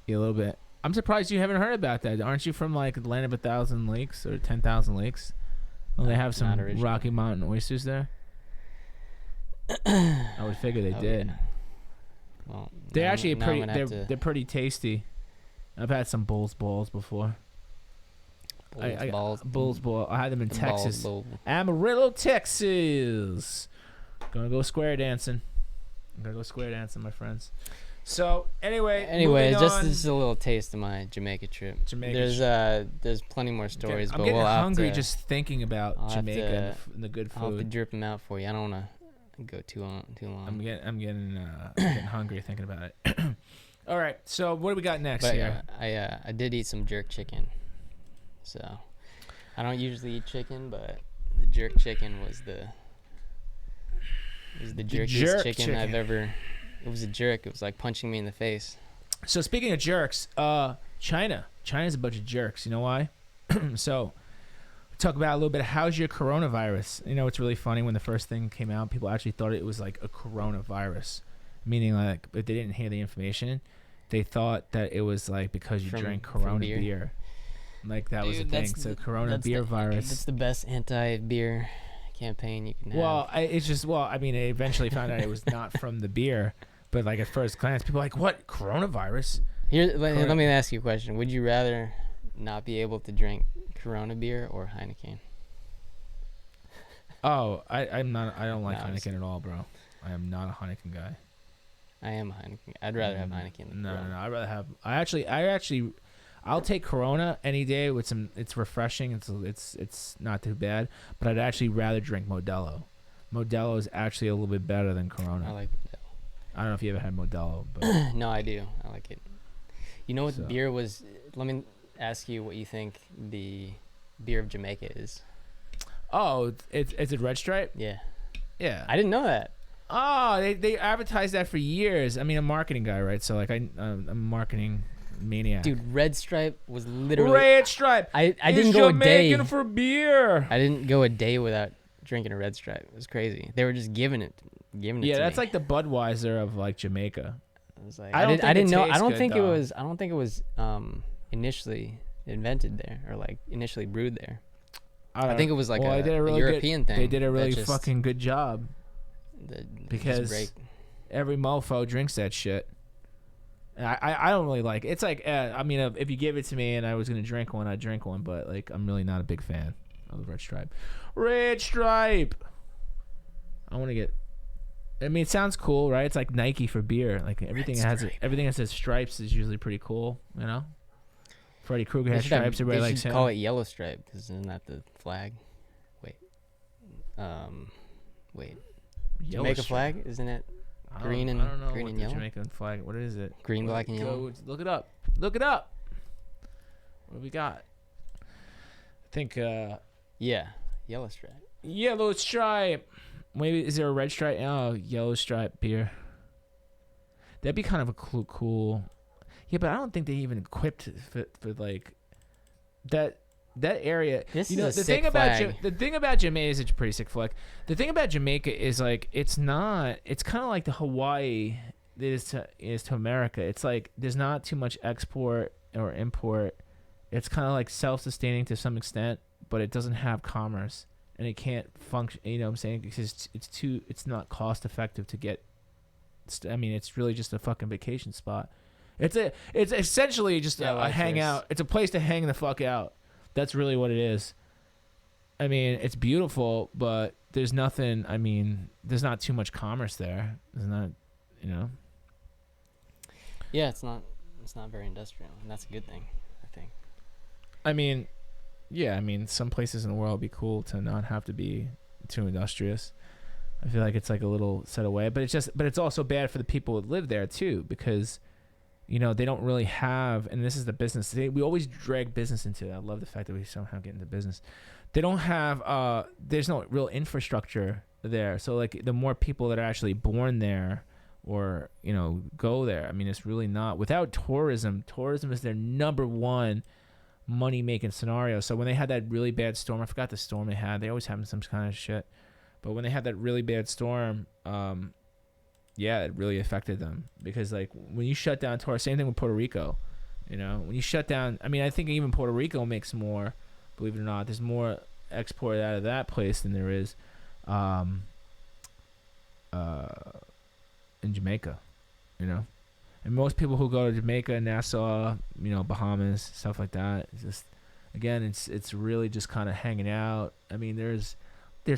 Yeah, a little bit. I'm surprised you haven't heard about that. Aren't you from like the land of 1,000 lakes or 10,000 lakes? Well, they have some Rocky Mountain oysters there. I would figure they did. Yeah. Well, they're actually they're pretty tasty. I've had some bull's balls before. Bull's ball. I had them in Texas. Amarillo, Texas. Gonna go square dancing. My friends. So anyway, just a little taste of my Jamaica trip. There's plenty more stories, I'm but getting we'll hungry just thinking about Jamaica and the good food. I'll have to drip them out for you. I don't want to go too long. I'm getting hungry thinking about it. All right, so what do we got next here? I did eat some jerk chicken. So I don't usually eat chicken, but the jerk chicken was the jerkiest chicken I've ever. It was a jerk. It was like punching me in the face. So speaking of jerks, China's a bunch of jerks. You know why? So talk about a little bit. How's your coronavirus? You know, it's really funny when the first thing came out, people actually thought it was like a coronavirus, meaning like, but they didn't hear the information. They thought that it was like because you drank Corona beer. Like that was the thing. So Corona beer virus. That's the best anti-beer campaign you can have. Well, I eventually found out it was not from the beer, but like at first glance, people are like, what, coronavirus? Let me ask you a question. Would you rather not be able to drink Corona beer or Heineken? Oh, I'm not. I don't like Heineken at all, bro. I am not a Heineken guy. I am a Heineken. I'd rather have Heineken than Corona. No. I'd rather have. I'll take Corona any day with some. It's refreshing. It's not too bad. But I'd actually rather drink Modelo. Modelo is actually a little bit better than Corona. I like Modelo. I don't know if you ever had Modelo, but no, I do. I like it. You know what beer was? Let me ask you what you think the beer of Jamaica is. Oh, it's a Red Stripe? Yeah. Yeah. I didn't know that. Oh, they advertised that for years. I mean, I'm a marketing guy, right? So like I'm a marketing maniac. Dude, Red Stripe was literally Red Stripe. I didn't go a day for beer. I didn't go a day without drinking a Red Stripe. It was crazy. They were just giving it to that's me. like the Budweiser of like Jamaica. I was like, I didn't know. I don't think it was initially invented there or like initially brewed there. I think it was like a European thing. They did a really fucking good job. Because every mofo drinks that shit. And I don't really like it. It's like, I mean, if you give it to me and I was going to drink one, I'd drink one. But like, I'm really not a big fan of the Red Stripe. Red Stripe! I want to get... I mean, it sounds cool, right? It's like Nike for beer. Like everything that says stripes is usually pretty cool, you know? Freddy Krueger has stripes. Everybody likes him. Call it Yellow Stripe because isn't that the flag? Wait. Jamaica flag, isn't it? Green and yellow. Jamaican flag. What is it? Green, black, and yellow. Look it up. Look it up. What do we got? I think. Yeah, Yellow Stripe. Yellow Stripe. Maybe is there a Red Stripe? Oh, Yellow Stripe beer. That'd be kind of a cool. Yeah, but I don't think they even equipped for like that area. This you know, is a sick flag. The thing about Jamaica is it's a pretty sick flag. The thing about Jamaica is like it's kind of like the Hawaii is to America. It's like there's not too much export or import. It's kind of like self-sustaining to some extent, but it doesn't have commerce and it can't function. You know what I'm saying? Because it's not cost effective to get. I mean, it's really just a fucking vacation spot. It's essentially just a hangout. It's a place to hang the fuck out. That's really what it is. I mean, it's beautiful, but there's nothing. I mean, there's not too much commerce there. There's not, you know. Yeah, it's not very industrial, and that's a good thing, I think. I mean, yeah. I mean, some places in the world would be cool to not have to be too industrious. I feel like it's like a little set away, but it's also bad for the people that live there too, because. You know, they don't really have, and this is the business. We always drag business into it. I love the fact that we somehow get into business. They don't have, there's no real infrastructure there. So, like, the more people that are actually born there or, you know, go there, I mean, it's really not. Without tourism is their number one money-making scenario. So when they had that really bad storm, I forgot the storm they had. They always have some kind of shit. But when they had that really bad storm, yeah, it really affected them because like when you shut down tourism, same thing with Puerto Rico, you know, when you shut down, I mean, I think even Puerto Rico makes more, believe it or not, there's more export out of that place than there is in Jamaica, you know, and most people who go to Jamaica, Nassau, you know, Bahamas, stuff like that, it's just, again, it's really just kind of hanging out. I mean, there's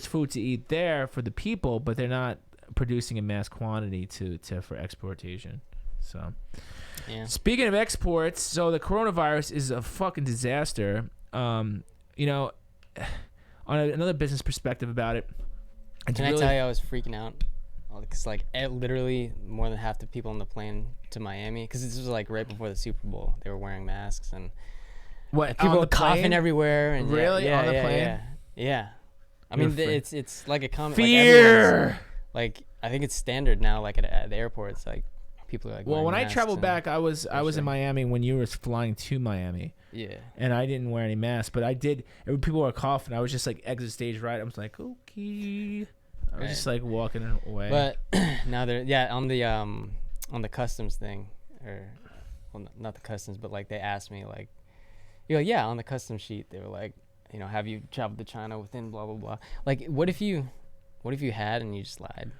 food to eat there for the people, but they're not producing in mass quantity for exportation. So yeah. Speaking of exports, so the coronavirus is a fucking disaster. You know, on another business perspective about it, can I tell you I was freaking out because like literally more than half the people on the plane to Miami, because this was like right before the Super Bowl, they were wearing masks and people were coughing everywhere and really on the plane. Yeah. I mean, it's like a common fear. like I think it's standard now. Like at the airports, like people are like. Well, wearing when I masks traveled and- back, I was sure. in Miami when you were flying to Miami, Yeah. and I didn't wear any mask, but I did. People were coughing. I was just like exit stage right. I was like, okay. I was just like walking away. But now they're on the customs thing, or well, not the customs, but like they asked me like, yeah, on the customs sheet they were like, have you traveled to China within blah blah blah. Like, what if you had and you just lied?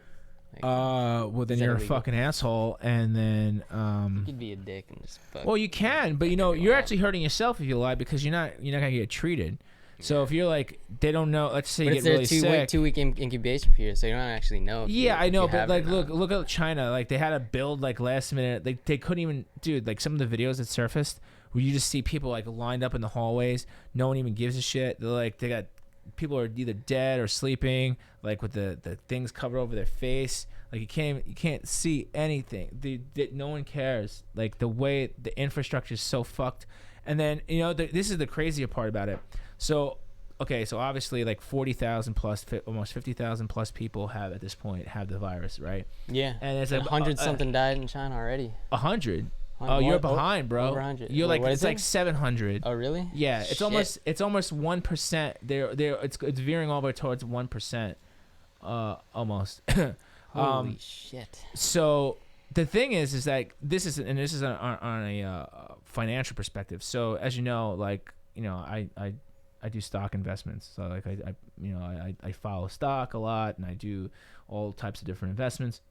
Like, well, then that you're a illegal? fucking asshole, and then you could be a dick and just fuck. well, you can, but everyone you're up. actually hurting yourself if you lie because you're not gonna get treated. So if you're like, they don't know. Let's say But you it's get their really sick. 2 week incubation period, so you don't actually know. Yeah, I know, if you but have like, it or not. look at China. Like, they had to build like last minute. They couldn't even, dude. Like some of the videos that surfaced where you just see people like lined up in the hallways. No one even gives a shit. They're like, they got people are either dead or sleeping, like with the things covered over their face. Like you can't see anything. No one cares. Like the way the infrastructure is so fucked. And then this is the crazier part about it. So. Okay, so obviously like 40,000 plus, almost 50,000 plus people have at this point have the virus, right? Yeah, And it's and like 100 something died in China already. 100. Oh, More- you're behind, bro. Over 100. You're Wait, like what it's is it? like 700. Oh really? Yeah, it's Shit. almost 1%. It's veering over towards 1%, almost. Holy shit. So the thing is that this is on a financial perspective. So as you know, like I do stock investments. So like I follow stock a lot, and I do all types of different investments.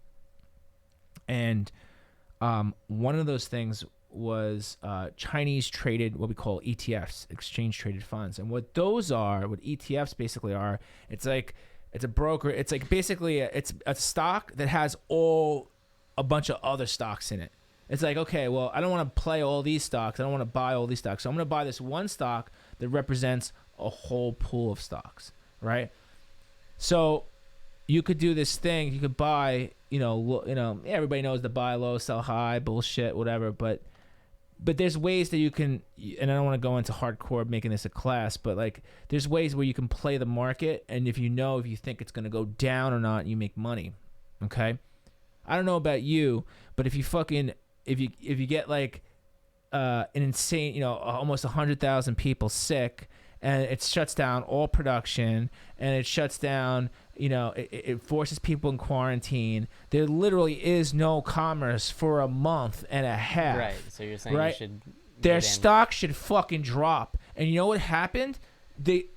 And one of those things was Chinese traded, what we call ETFs, exchange traded funds. And what ETFs basically are, it's a broker. It's like basically it's a stock that has a bunch of other stocks in it. It's like, okay, well, I don't want to play all these stocks. I don't want to buy all these stocks. So I'm going to buy this one stock that represents a whole pool of stocks, right? So you could do this thing. You could buy, everybody knows the buy low, sell high, bullshit, whatever. But there's ways that you can, and I don't want to go into hardcore making this a class, but like there's ways where you can play the market. And if you think it's going to go down or not, you make money, okay? I don't know about you, but if you get like an insane, almost 100,000 people sick, and it shuts down all production, and it shuts down, it forces people in quarantine. There literally is no commerce for a month and a half. Right. So you're saying right? you should Their stock should fucking drop. And you know what happened? The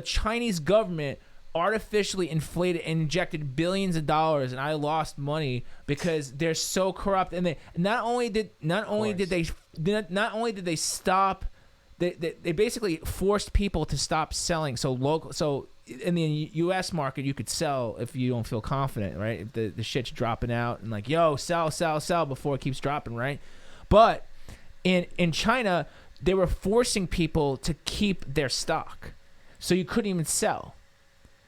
Chinese government artificially inflated and injected billions of dollars, and I lost money because they're so corrupt. And they not only did they stop, they basically forced people to stop selling. So in the U.S. market, you could sell if you don't feel confident, right? If the shit's dropping out, and like, yo, sell before it keeps dropping, right? But in China, they were forcing people to keep their stock, so you couldn't even sell.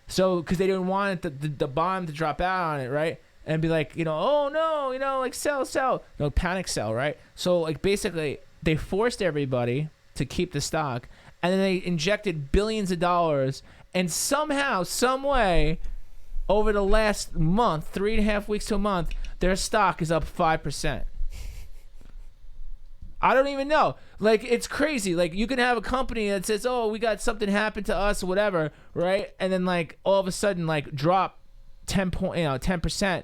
So, because they didn't want the bomb to drop out on it, right? And be like, oh no, like sell, panic sell, right? So, like, basically, they forced everybody to keep the stock, and then they injected billions of dollars, and somehow, some way, over the last month, 3.5 weeks to a month, their stock is up 5%. I don't even know. Like, it's crazy. Like, you can have a company that says, oh, we got something happen to us or whatever, right? And then, like, all of a sudden, like, drop 10%.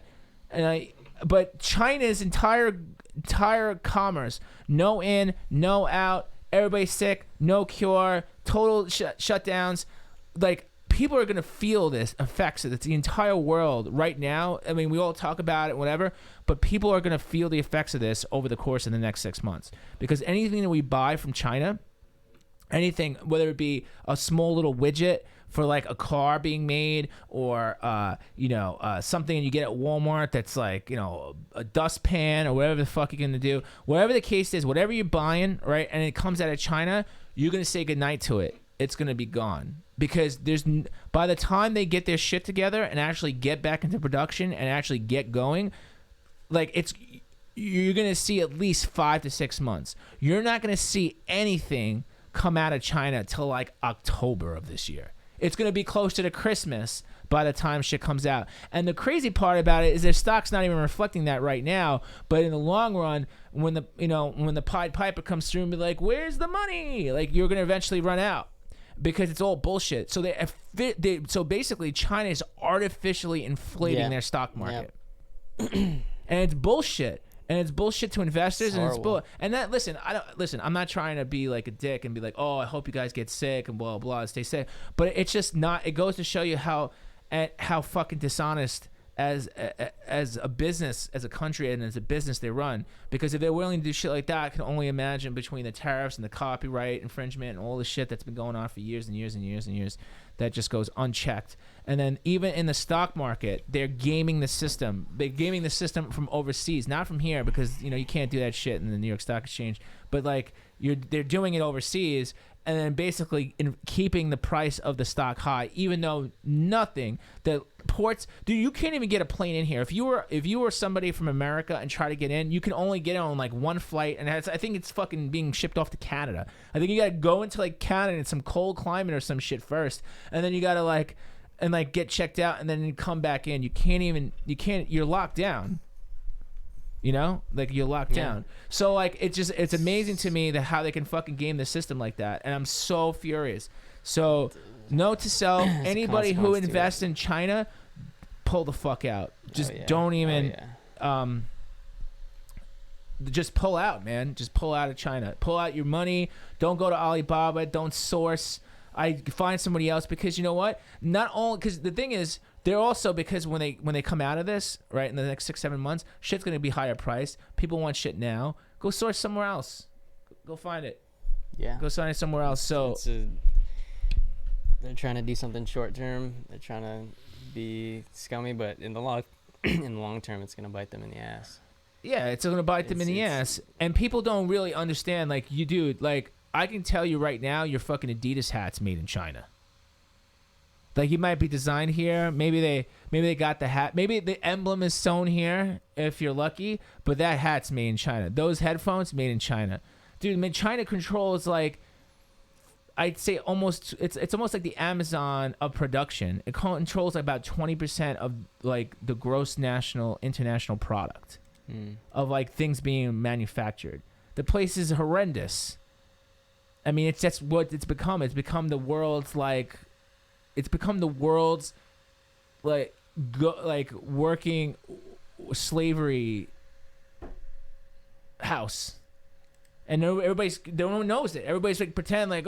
But China's entire commerce, no in, no out, everybody's sick, no cure, total shutdowns. Like, people are going to feel this effects of it. It's the entire world right now. I mean, we all talk about it, whatever, but people are going to feel the effects of this over the course of the next 6 months. Because anything that we buy from China, anything, whether it be a small little widget for like a car being made, or something you get at Walmart that's like, a dustpan or whatever the fuck you're going to do, whatever the case is, whatever you're buying, right, and it comes out of China, you're going to say goodnight to it. It's going to be gone. Because by the time they get their shit together and actually get back into production and actually get going, like, you're going to see at least 5 to 6 months. You're not going to see anything come out of China till like October of this year. It's going to be closer to Christmas by the time shit comes out. And the crazy part about it is their stock's not even reflecting that right now. But in the long run, when the Pied Piper comes through and be like, "Where's the money?" Like, you're gonna eventually run out because it's all bullshit. So so basically, China is artificially inflating their stock market, and it's bullshit. And it's bullshit to investors, and it's bull. And that listen. I'm not trying to be like a dick and be like, "Oh, I hope you guys get sick and blah blah, stay safe." But it's just not. It goes to show you how fucking dishonest as a business, as a country, and as a business they run. Because if they're willing to do shit like that, I can only imagine between the tariffs and the copyright infringement and all the shit that's been going on for years and years and years and years, that just goes unchecked. And then even in the stock market, they're gaming the system. They're gaming the system from overseas, not from here, because you can't do that shit in the New York Stock Exchange. But like they're doing it overseas, and then basically keeping the price of the stock high, even though nothing. The ports, dude, you can't even get a plane in here. If you were somebody from America and try to get in, you can only get on like one flight, and I think it's fucking being shipped off to Canada. I think you gotta go into like Canada in some cold climate or some shit first, and then you gotta get checked out, and then you come back in. You're locked down. You're locked down. So it's amazing to me that how they can fucking game the system like that, and I'm so furious. So note to self: anybody who invests in China, pull the fuck out. Just don't even. Just pull out, man. Just pull out of China. Pull out your money. Don't go to Alibaba. Don't source. I find somebody else, because you know what? Not only because the thing is, they're also, because when they come out of this, right, in the next 6-7 months, shit's gonna be higher priced. People want shit now. Go source somewhere else. Go find it. Yeah. Go sign it somewhere else. So they're trying to do something short term. They're trying to be scummy, but in the long term, it's gonna bite them in the ass. Yeah, it's gonna bite them in the ass. And people don't really understand. Like, you do. Like, I can tell you right now, your fucking Adidas hat's made in China. Like, you might be designed here. Maybe they got the hat. Maybe the emblem is sewn here if you're lucky. But that hat's made in China. Those headphones made in China, dude. I mean, China controls I'd say almost. It's almost like the Amazon of production. It controls about 20% of the gross international product of things being manufactured. The place is horrendous. I mean, that's what it's become. It's become the world's working slavery house, and no one knows it. Everybody's pretend I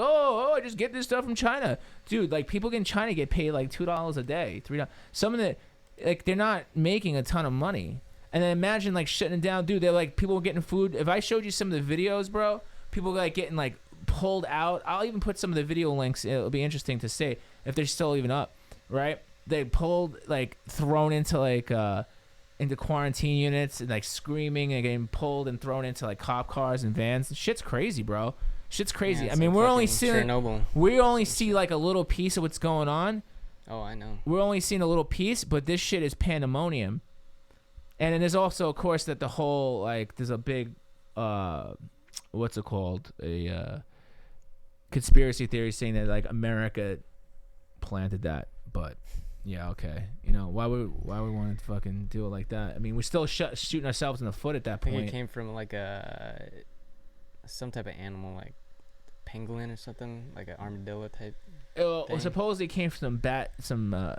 just get this stuff from China, dude. People in China get paid $2 a day, $3. Some of the they're not making a ton of money, and then imagine shutting it down, dude. They're people getting food. If I showed you some of the videos, bro, people getting pulled out. I'll even put some of the video links. It'll be interesting to see if they're still even up, right? They pulled thrown into into quarantine units and screaming and getting pulled and thrown into cop cars and vans. Shit's crazy, bro. Shit's crazy. Yeah, I mean, we're only seeing Chernobyl. We only see a little piece of what's going on. Oh, I know. We're only seeing a little piece, but this shit is pandemonium. And then there's also, of course, that the whole there's a big what's it called, a conspiracy theory saying that America planted that. But yeah, okay, why would we want to fucking do it like that? I mean, we're still shooting ourselves in the foot at that point. I think it came from some type of animal, pangolin or something, like an armadillo type thing. Supposedly it came from some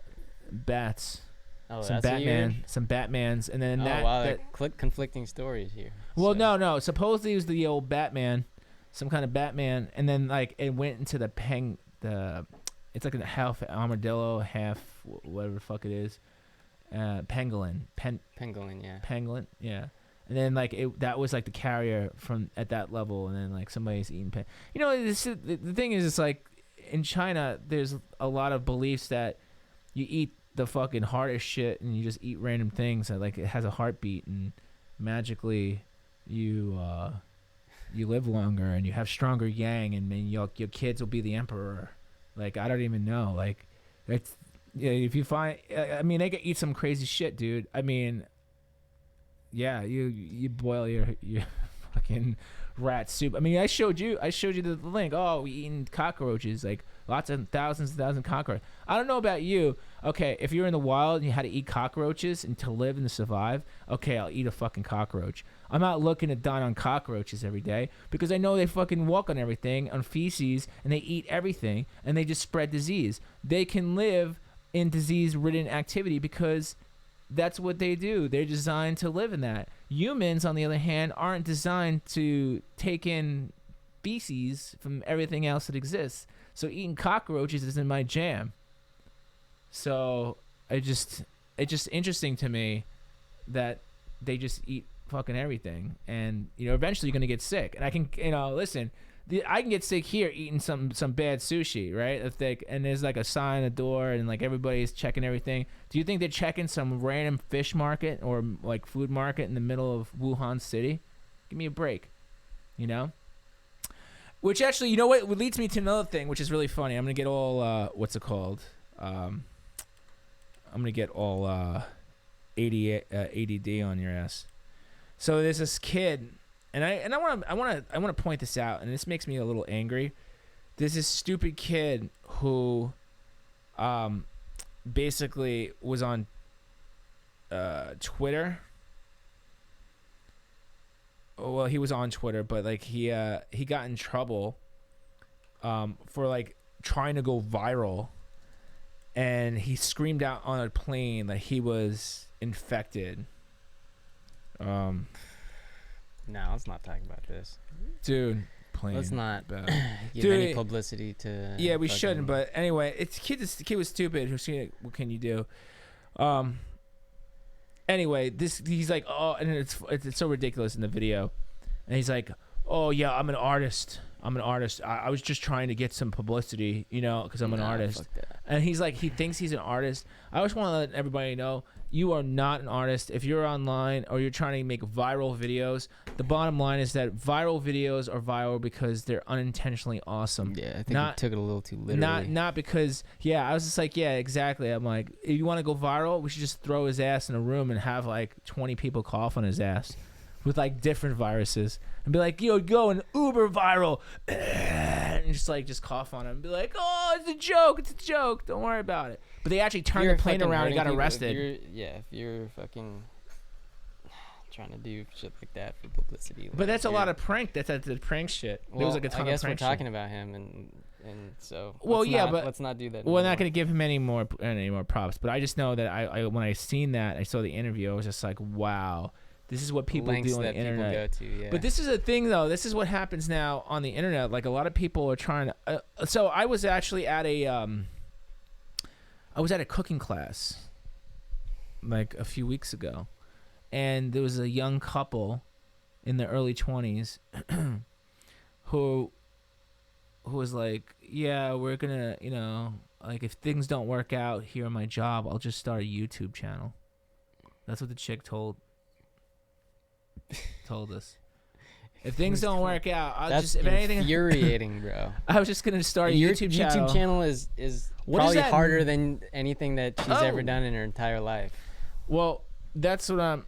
bats. Oh, some that's some Batmans, and then conflicting stories here. Well, so. No. Supposedly it was the old Batman, some kind of Batman, and then it went into it's like a half armadillo, half whatever the fuck it is, pangolin. Pangolin, yeah. Pangolin, yeah. And then that was the carrier from at that level, and then somebody's eating the thing is, it's in China there's a lot of beliefs that you eat the fucking hardest shit and you just eat random things that it has a heartbeat, and magically you live longer and you have stronger yang, and your kids will be the emperor. I don't even know. It's if you find, I mean, they can eat some crazy shit, dude. I mean, yeah, you boil your fucking rat soup. I mean, I showed you the link. Oh, we eating cockroaches, lots of thousands of cockroaches. I don't know about you. okay, if you're in the wild and you had to eat cockroaches and to live and to survive, okay, I'll eat a fucking cockroach. I'm not looking to dine on cockroaches every day because I know they fucking walk on everything, on feces, and they eat everything, and they just spread disease. They can live in disease-ridden activity because that's what they do. They're designed to live in that. Humans, on the other hand, aren't designed to take in feces from everything else that exists. So eating cockroaches isn't my jam. So it's just interesting to me that they just eat fucking everything, and eventually you're gonna get sick. And I can listen, I can get sick here eating some bad sushi, right? And there's like a sign at the door, and like everybody's checking everything. Do you think they're checking some random fish market or like food market in the middle of Wuhan City? Give me a break, Which actually, what leads me to another thing, which is really funny. I'm gonna get all what's it called? I'm gonna get all ADD on your ass. So there's this kid, and I want to point this out, and this makes me a little angry. There's this stupid kid who, basically was on Twitter. Well, he was on Twitter, but like he got in trouble for like trying to go viral, and he screamed out on a plane that he was infected. No, let's not talk about this, dude. Plane. Let's not give Dude, any publicity to. Yeah, we shouldn't. But anyway, the kid was stupid. What can you do? Anyway, he's like, oh, and it's so ridiculous in the video, and he's like, oh yeah, I'm an artist. I was just trying to get some publicity, because I'm an artist. Fuck that. And he's like, he thinks he's an artist. I just want to let everybody know, you are not an artist. If you're online or you're trying to make viral videos, the bottom line is that viral videos are viral because they're unintentionally awesome. Yeah, I think you took it a little too literally. Not because, I was just like, yeah, exactly. I'm like, if you want to go viral, we should just throw his ass in a room and have like 20 people cough on his ass with like different viruses and be like, yo, go and uber viral, and just cough on him and be like, oh, it's a joke, don't worry about it. But they actually turned the plane around and got arrested. If you're fucking trying to do shit like that for publicity, but that's a lot of prank. That's prank shit. Well, there was like a ton I guess of prank we're talking shit. about him, and so but let's not do that. We're not gonna give him any more props. But I just know that I when I seen that, I saw the interview, I was just like, wow. This is what people do on the internet. Go to, yeah. But this is the thing, though. This is what happens now on the internet. Like a lot of people are trying to. So I was actually at a cooking class, like a few weeks ago, and there was a young couple in their early 20s who was like, yeah, we're gonna, like if things don't work out here on my job, I'll just start a YouTube channel. That's what the chick told us. If things don't work out, I'll That's just if anything infuriating, bro. I was just gonna start a YouTube channel. YouTube channel is probably harder than anything that she's ever done in her entire life. Well, that's what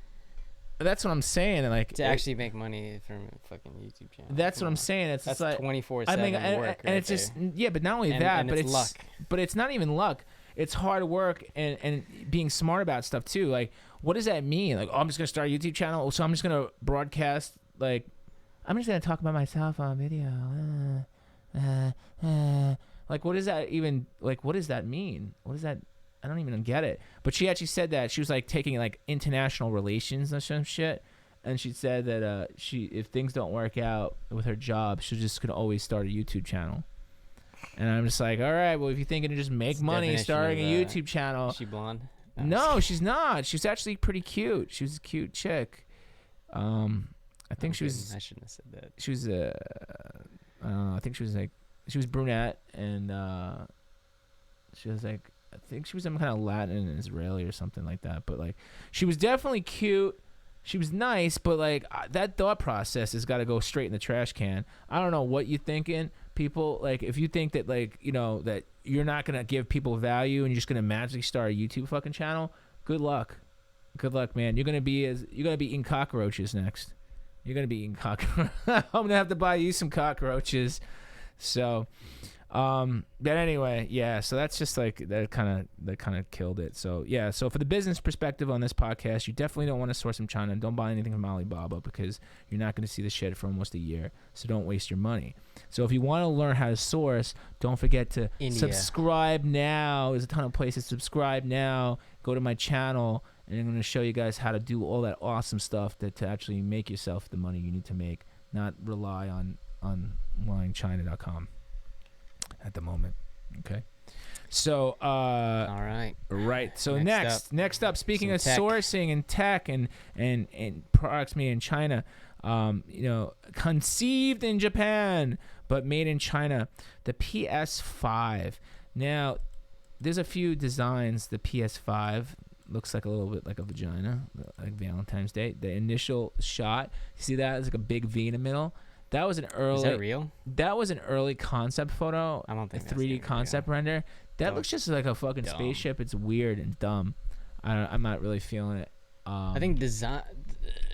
I'm saying. Like to actually make money from a fucking YouTube channel. That's what I'm saying. That's like 24/7 work. And it's just but not only that, but it's luck. But it's not even luck. It's hard work and being smart about stuff too. Like, what does that mean? Like, oh, I'm just gonna start a YouTube channel, so I'm just gonna broadcast. Like, I'm just gonna talk about myself on video. Like, what does that even? Like, what does that mean? What does that? I don't even get it. But she actually said that she was like taking like international relations or some shit, and she said that if things don't work out with her job, she's just gonna always start a YouTube channel. And I'm just like, all right, well, if you're thinking to just make money starting a YouTube channel. Is she blonde? No, she's not. She's actually pretty cute. She was a cute chick. I think she was. I shouldn't have said that. She was I don't know. I think she was brunette, and she was like, I think she was some kind of Latin and Israeli or something like that. But like, she was definitely cute. She was nice, but like that thought process has got to go straight in the trash can. I don't know what you're thinking, people. Like, if you think that that you're not gonna give people value and you're just gonna magically start a YouTube fucking channel, good luck. Good luck, man. You're gonna be eating cockroaches next. You're gonna be eating cockroaches. I'm gonna have to buy you some cockroaches. So, But anyway, yeah, so that's just like that kind of killed it. So yeah, so for the business perspective on this podcast, you definitely don't want to source from China. Don't buy anything from Alibaba because you're not going to see the shit for almost a year. So don't waste your money. So if you want to learn how to source, don't forget to India. subscribe now. There's a ton of places. Subscribe now. Go to my channel, and I'm going to show you guys how to do all that awesome stuff to actually make yourself the money you need to make, not rely on onlinechina.com at the moment. Okay, so All right. right, so Next next up, speaking some of tech. sourcing and tech and products made in China, conceived in Japan but made in China, the PS5. Now there's a few designs. The PS5 looks like a little bit like a vagina, like Valentine's Day. The initial shot, you see that? It's like a big V in the middle. That was an early. Is that real? That was an early concept photo. I don't think a that's 3D even concept render. That Dumb. looks just like a fucking Dumb. spaceship. It's weird and dumb. I'm not really feeling it. I think design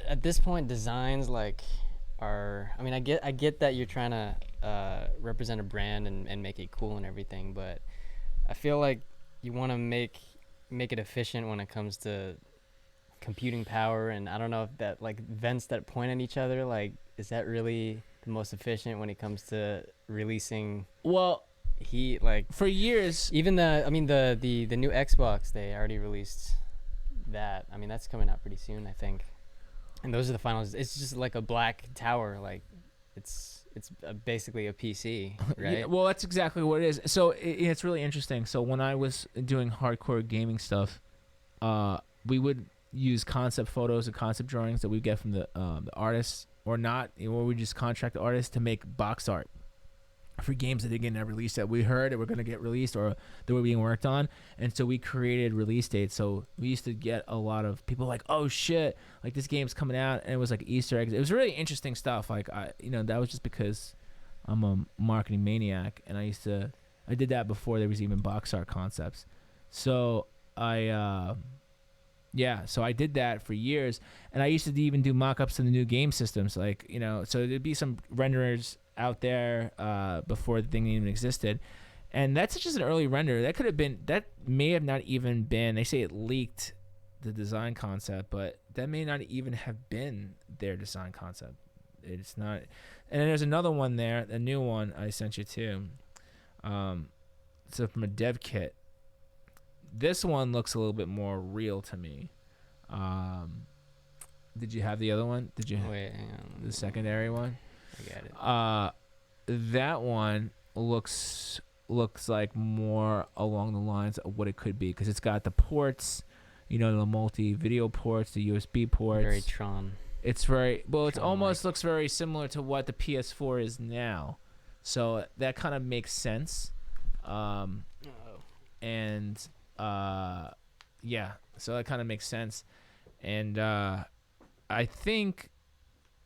at this point, designs like are. I mean, I get that you're trying to represent a brand and make it cool and everything, but I feel like you want to make it efficient when it comes to computing power, and I don't know if that like vents that point at each other, like, is that really the most efficient when it comes to releasing well heat? Like, for years. even the new Xbox, they already released that. I mean, that's coming out pretty soon, I think. And those are the finals. It's just like a black tower. Like, it's basically a PC, right? Yeah, well, that's exactly what it is. So it's really interesting. So when I was doing hardcore gaming stuff, we would use concept photos and concept drawings that we get from the artists, or not, or we just contract the artists to make box art for games that they get released that we heard that were going to get released or that were being worked on. And so we created release dates. So we used to get a lot of people like, oh shit, like this game's coming out, and it was like Easter eggs. It was really interesting stuff. Like, that was just because I'm a marketing maniac, and I did that before there was even box art concepts. So so I did that for years, and I used to even do mock-ups to the new game systems, like, so there'd be some renderers out there before the thing even existed, and that's just an early render. That may have not even been, they say it leaked the design concept, but that may not even have been their design concept. It's not. And then there's another one there, a new one I sent you too. So from a dev kit, this one looks a little bit more real to me. Did you have the other one? Did you Wait, hang on. the secondary one? I got it. That one looks like more along the lines of what it could be, because it's got the ports, the multi-video ports, the USB ports. Very Tron. It's very well. It Tron-like. almost looks very similar to what the PS4 is now, so that kind of makes sense. And so that kind of makes sense, and I think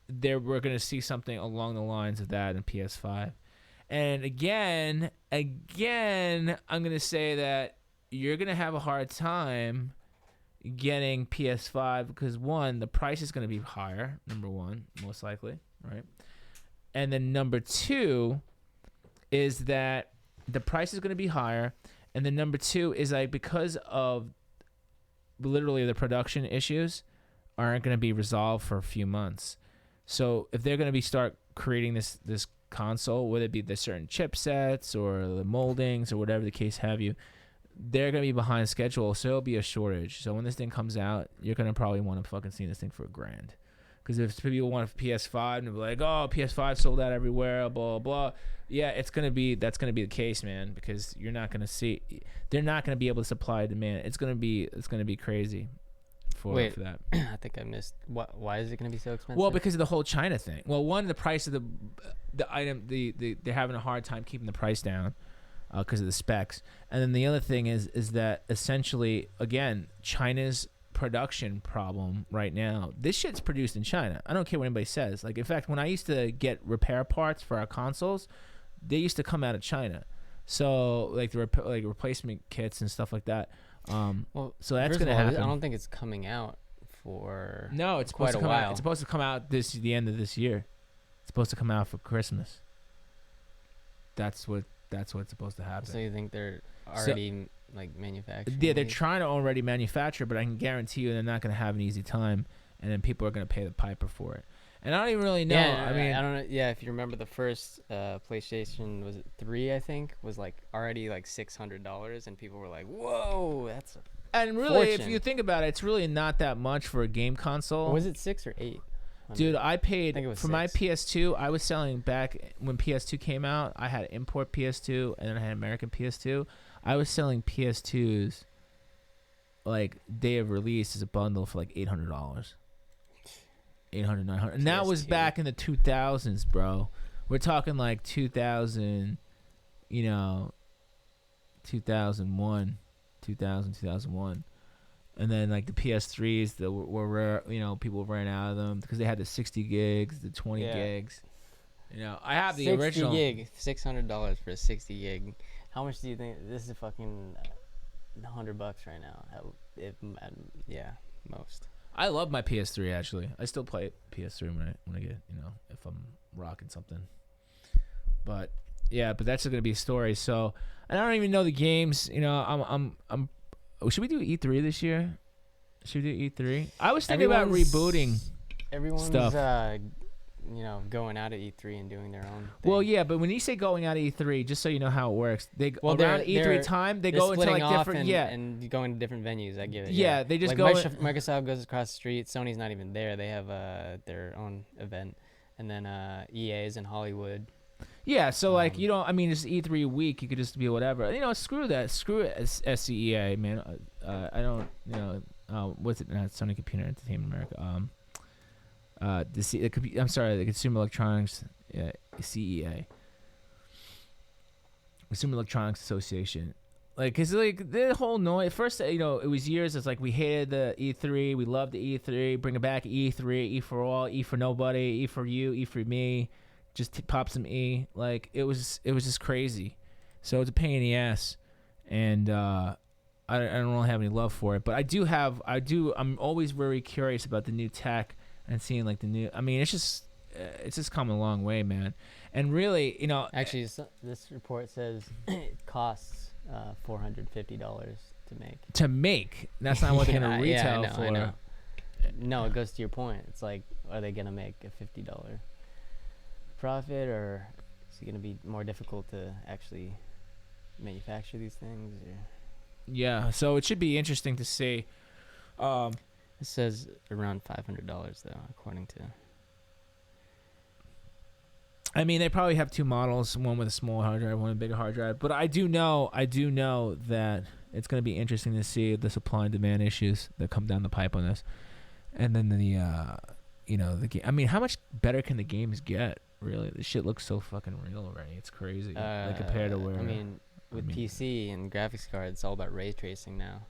we're gonna see something along the lines of that in PS5. And again, I'm gonna say that you're gonna have a hard time getting PS5 because, one, the price is gonna be higher. Number one, most likely, right? And then number two is that the price is gonna be higher, and then number two is like, because of literally the production issues aren't gonna be resolved for a few months. So if they're gonna start creating this console, whether it be the certain chipsets or the moldings or whatever the case have you, they're gonna be behind schedule, so it'll be a shortage. So when this thing comes out, you're gonna probably want to fucking see this thing for $1,000. Because if people want a PS5 and they'll be like, oh, PS5 sold out everywhere, blah blah. Yeah, that's gonna be the case, man. Because they're not gonna be able to supply demand. It's gonna be crazy for that. I think I missed. Why is it going to be so expensive? Well, because of the whole China thing. Well, one, the price of the item, they're having a hard time keeping the price down because of the specs. And then the other thing is that essentially, again, China's production problem right now. This shit's produced in China. I don't care what anybody says. Like, in fact, when I used to get repair parts for our consoles, they used to come out of China. So like the replacement kits and stuff like that. So that's gonna happen. I don't think it's coming out for it's quite supposed to a come while. out. It's supposed to come out the end of this year. It's supposed to come out for Christmas. That's what that's what's supposed to happen. So you think they're already like manufacturing? Yeah, they're these? trying to already manufacture, but I can guarantee you they're not going to have an easy time, and then people are going to pay the piper for it. And I don't even really know. Yeah, I mean, I don't know. Yeah, if you remember the first PlayStation, was it 3? I think was like already like $600, and people were like, "Whoa, that's a and really, if fortune." you think about it, it's really not that much for a game console. Or was it 6 or 8? Dude, I paid think it was for my 6. PS2. I was selling back when PS2 came out. I had import PS2 and then I had American PS2. I was selling PS2s like day of release as a bundle for like $800. 800, 900. And that was PS2. back in the 2000s, bro. We're talking like 2000, 2001, 2001. And then like the PS3s that were rare, people ran out of them because they had the 60 gigs, the 20 gigs. I have the 60 original. gig, $600 for a 60 gig. How much do you think this is? fucking $100 right now. Yeah, most. I love my PS3 actually. I still play PS3 when I get if I'm rocking something. But yeah, but that's gonna be a story. So and I don't even know the games. Should we do E3 this year? Should we do E3? I was thinking about rebooting. Everyone's stuff. Going out at E3 and doing their own thing. Well, yeah, but when you say going out of E3, just so you know how it works, around they're E3 time they go into splitting like off different and going to different venues. I get it. Yeah, they just like go. Microsoft goes across the street. Sony's not even there. They have their own event, and then EA's in Hollywood. Yeah, so like just E3 week, you could just be whatever. Screw that. Screw it, SCEA, man. I don't. What's it? Not Sony Computer Entertainment America. I'm sorry, the Consumer Electronics, CEA, Consumer Electronics Association. Like, cause like the whole noise. First, it was years. It's like we hated the E3, we loved the E3. Bring it back, E3, E for all, E for nobody, E for you, E for me. Just pop some E. Like it was just crazy. So it's a pain in the ass, and I don't really have any love for it. But I'm always very curious about the new tech and seeing like the new. I mean, it's just come a long way, man. And really, Actually, this report says it costs $450 to make. To make, that's not what they're gonna retail for. I know. No, it goes to your point. It's like, are they gonna make a $50 profit, or is it gonna be more difficult to actually manufacture these things? Or? Yeah, so it should be interesting to see. It says around $500 though, according to. I mean, they probably have two models, one with a small hard drive, one with a bigger hard drive. But I do know that it's going to be interesting to see the supply and demand issues that come down the pipe on this. And then the game. I mean, how much better can the games get? Really, this shit looks so fucking real already. It's crazy. Like compared to where. With PC and graphics cards, it's all about ray tracing now.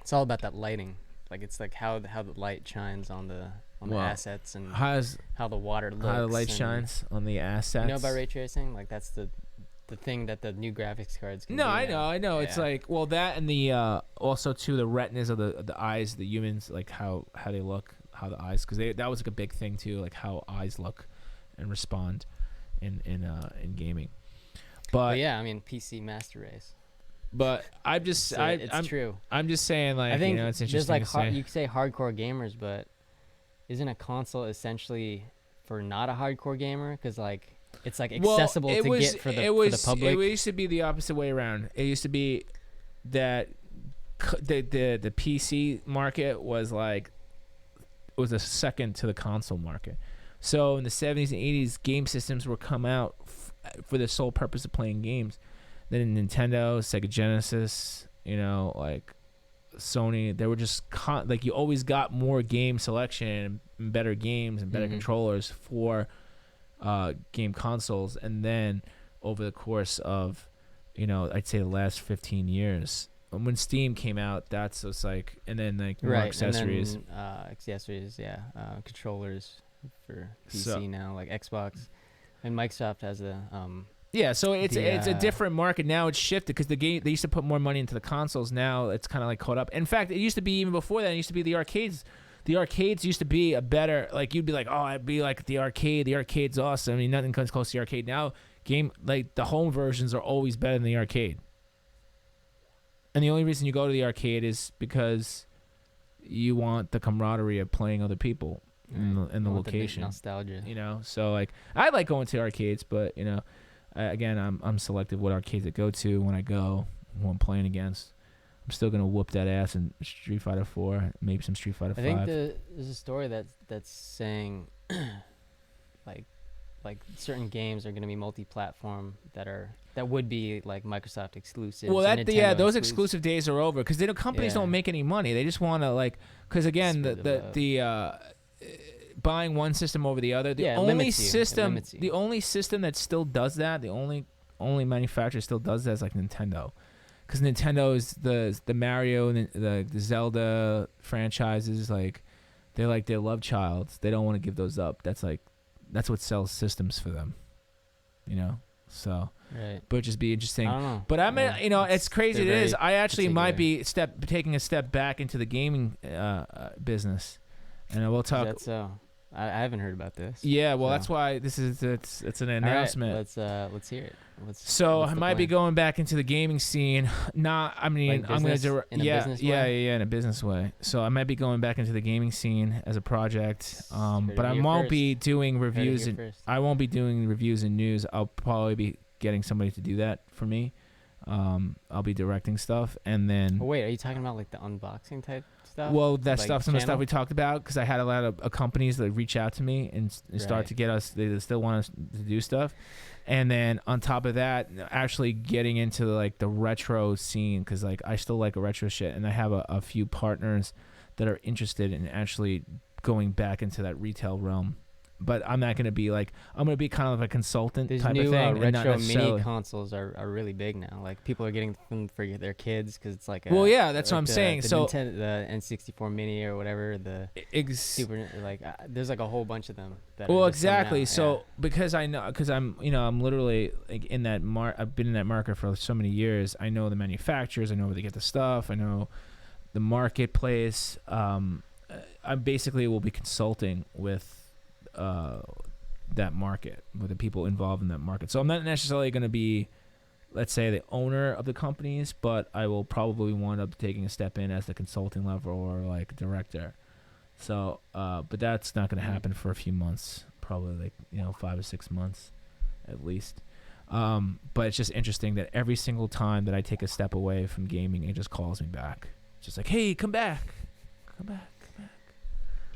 It's all about that lighting. Like it's like how the light shines on the assets and how the water looks. How the light shines on the assets. You know about ray tracing? Like that's the thing that the new graphics cards can do. I know. Yeah. It's like that and the also too the retinas of the eyes, the humans, like how they look, how the eyes, because that was like a big thing too, like how eyes look and respond in gaming. But yeah, I mean PC master race. But I'm just it's true. I'm just saying, like, I think it's interesting. there's like to say. you could say hardcore gamers, but isn't a console essentially for not a hardcore gamer? Because like it's like accessible get for the public. It used to be the opposite way around. It used to be that the PC market was a second to the console market. So in the 70s and 80s, game systems were come out for the sole purpose of playing games. Then Nintendo, Sega Genesis, like Sony, they were just like you always got more game selection and better games and better controllers for game consoles. And then over the course of, I'd say the last 15 years, when Steam came out, that's just like, and then like more accessories. And then, accessories, yeah, controllers for PC now, like Xbox, and Microsoft has the Yeah, so it's a different market now. It's shifted because they used to put more money into the consoles. Now it's kind of like caught up. In fact, it used to be even before that. It used to be the arcades. The arcades used to be a better, like you'd be like, oh, I'd be like the arcade. The arcade's awesome. I mean, nothing comes close to the arcade now. like the home versions are always better than the arcade. And the only reason you go to the arcade is because you want the camaraderie of playing other people in the location. Nostalgia. You know, so like I like going to arcades, but you know, again, I'm selective what arcades I go to when I go, who I'm playing against. I'm still gonna whoop that ass in Street Fighter 4, maybe some Street Fighter 5. I think there's a story that's saying, like certain games are gonna be multi-platform that would be like Microsoft exclusives. Well, those exclusives. exclusive days are over because companies don't make any money. They just want to like, because again, the buying one system over the other. The only system that still does that, the only manufacturer still does that is like Nintendo. Because Nintendo is the Mario and the Zelda franchises, like they're like their love childs. They don't want to give those up. That's what sells systems for them, you know. So, right. But just be interesting. I don't know. But it's crazy. It is. I actually might be taking a step back into the gaming business, and I will talk. Is that so? I haven't heard about this. Yeah, well, that's why it's an announcement. Right, let's hear it. I might be going back into the gaming scene. I'm going to in a business way. So I might be going back into the gaming scene as a project. But I won't be doing reviews. I won't be doing reviews and news. I'll probably be getting somebody to do that for me. I'll be directing stuff, and then. Oh, wait, are you talking about like the unboxing type stuff? Well, that like stuff, some of the stuff we talked about, because I had a lot of companies that reach out to me and start to get us. They still want us to do stuff, and then on top of that, actually getting into like the retro scene, because like I still like retro shit, and I have a few partners that are interested in actually going back into that retail realm. But I'm not going to be like, I'm going to be kind of a consultant type of thing. Retro mini consoles are really big now. Like people are getting them for their kids because it's like that's what I'm saying. So the N64 mini or whatever, Super, like there's like a whole bunch of them. Exactly. So because I'm literally like in that I've been in that market for so many years. I know the manufacturers. I know where they get the stuff. I know the marketplace. I basically will be consulting with that market, with the people involved in that market. So I'm not necessarily going to be, let's say, the owner of the companies, but I will probably wind up taking a step in as the consulting level or like director. So, but that's not going to happen for a few months, probably like 5 or 6 months at least. But it's just interesting that every single time that I take a step away from gaming, it just calls me back. It's just like, hey, come back.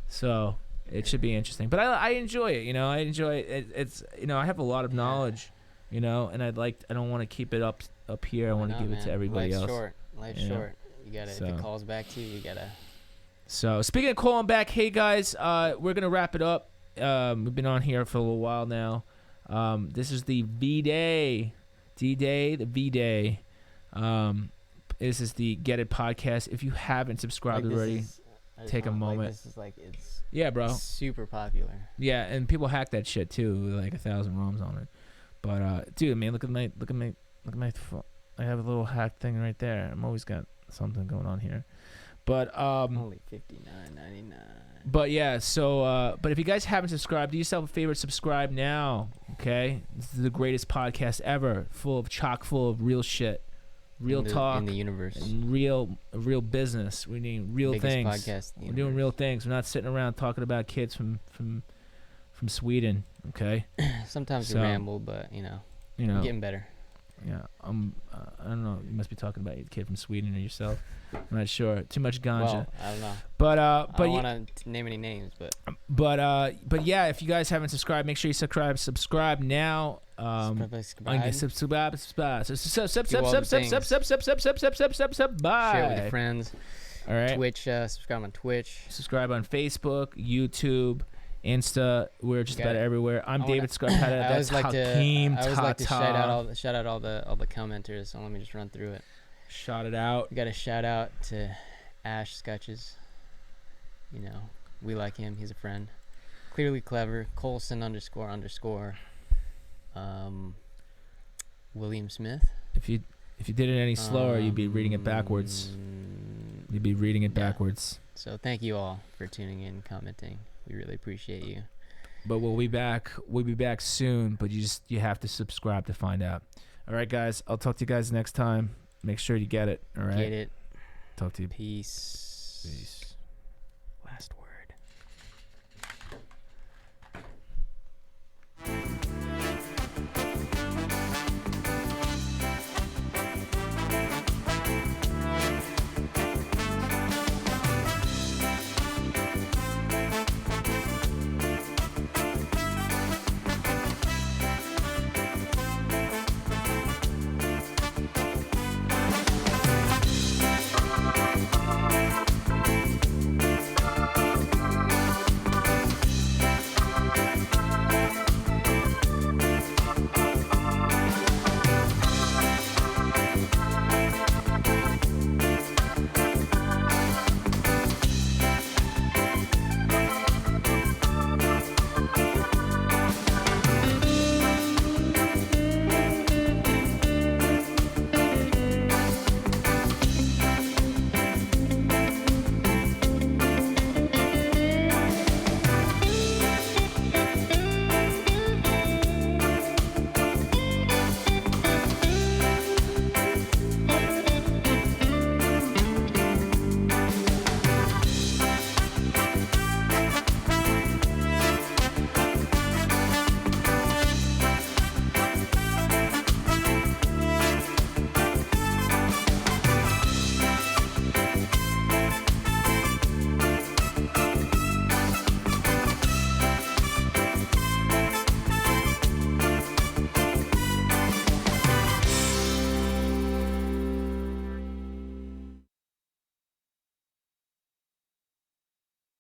So it should be interesting, but I enjoy it. I enjoy it. It's I have a lot of knowledge, and I don't want to keep it up here. I want to give it to everybody else. Life's short. You gotta. If it calls back to you, you gotta. So speaking of calling back, hey guys, we're gonna wrap it up. We've been on here for a little while now. This is the V-Day, D-Day, the V-Day. This is the Get It podcast. If you haven't subscribed already, take a moment. This is like bro, super popular. Yeah, and people hack that shit too, with like 1,000 ROMs on it. But dude, man, look at my phone. I have a little hack thing right there. I'm always got something going on here. But only $59.99. But yeah, so but if you guys haven't subscribed, do yourself a favor, subscribe now. Okay, this is the greatest podcast ever, chock full of real shit. Real talk in the universe, and real business. We need real biggest things. Podcast We're doing real things. We're not sitting around talking about kids from Sweden. Okay. Sometimes we ramble, but we're getting better. Yeah. I don't know. You must be talking about your kid from Sweden or yourself. I'm not sure. Too much ganja. Well, I don't know. But I don't want to name any names, but yeah, if you guys haven't subscribed, make sure you subscribe now. Subscribe. Subscribe. Share with your friends. All right. Twitch. Subscribe on Twitch. Subscribe on Facebook, YouTube, Insta. We're just about everywhere. I'm David Scarpetta. That's Hakeem. I always like to shout out all the commenters. So let me just run through it. Shout it out. We got a shout out to Ash Scutches. We like him. He's a friend. Clearly Clever. Colson __. William Smith. If you did it any slower, you'd be reading it backwards. You'd be reading it backwards. So thank you all for tuning in, commenting. We really appreciate you. But we'll be back. We'll be back soon. But you have to subscribe to find out. All right, guys. I'll talk to you guys next time. Make sure you get it. All right. Get it. Talk to you. Peace. Peace.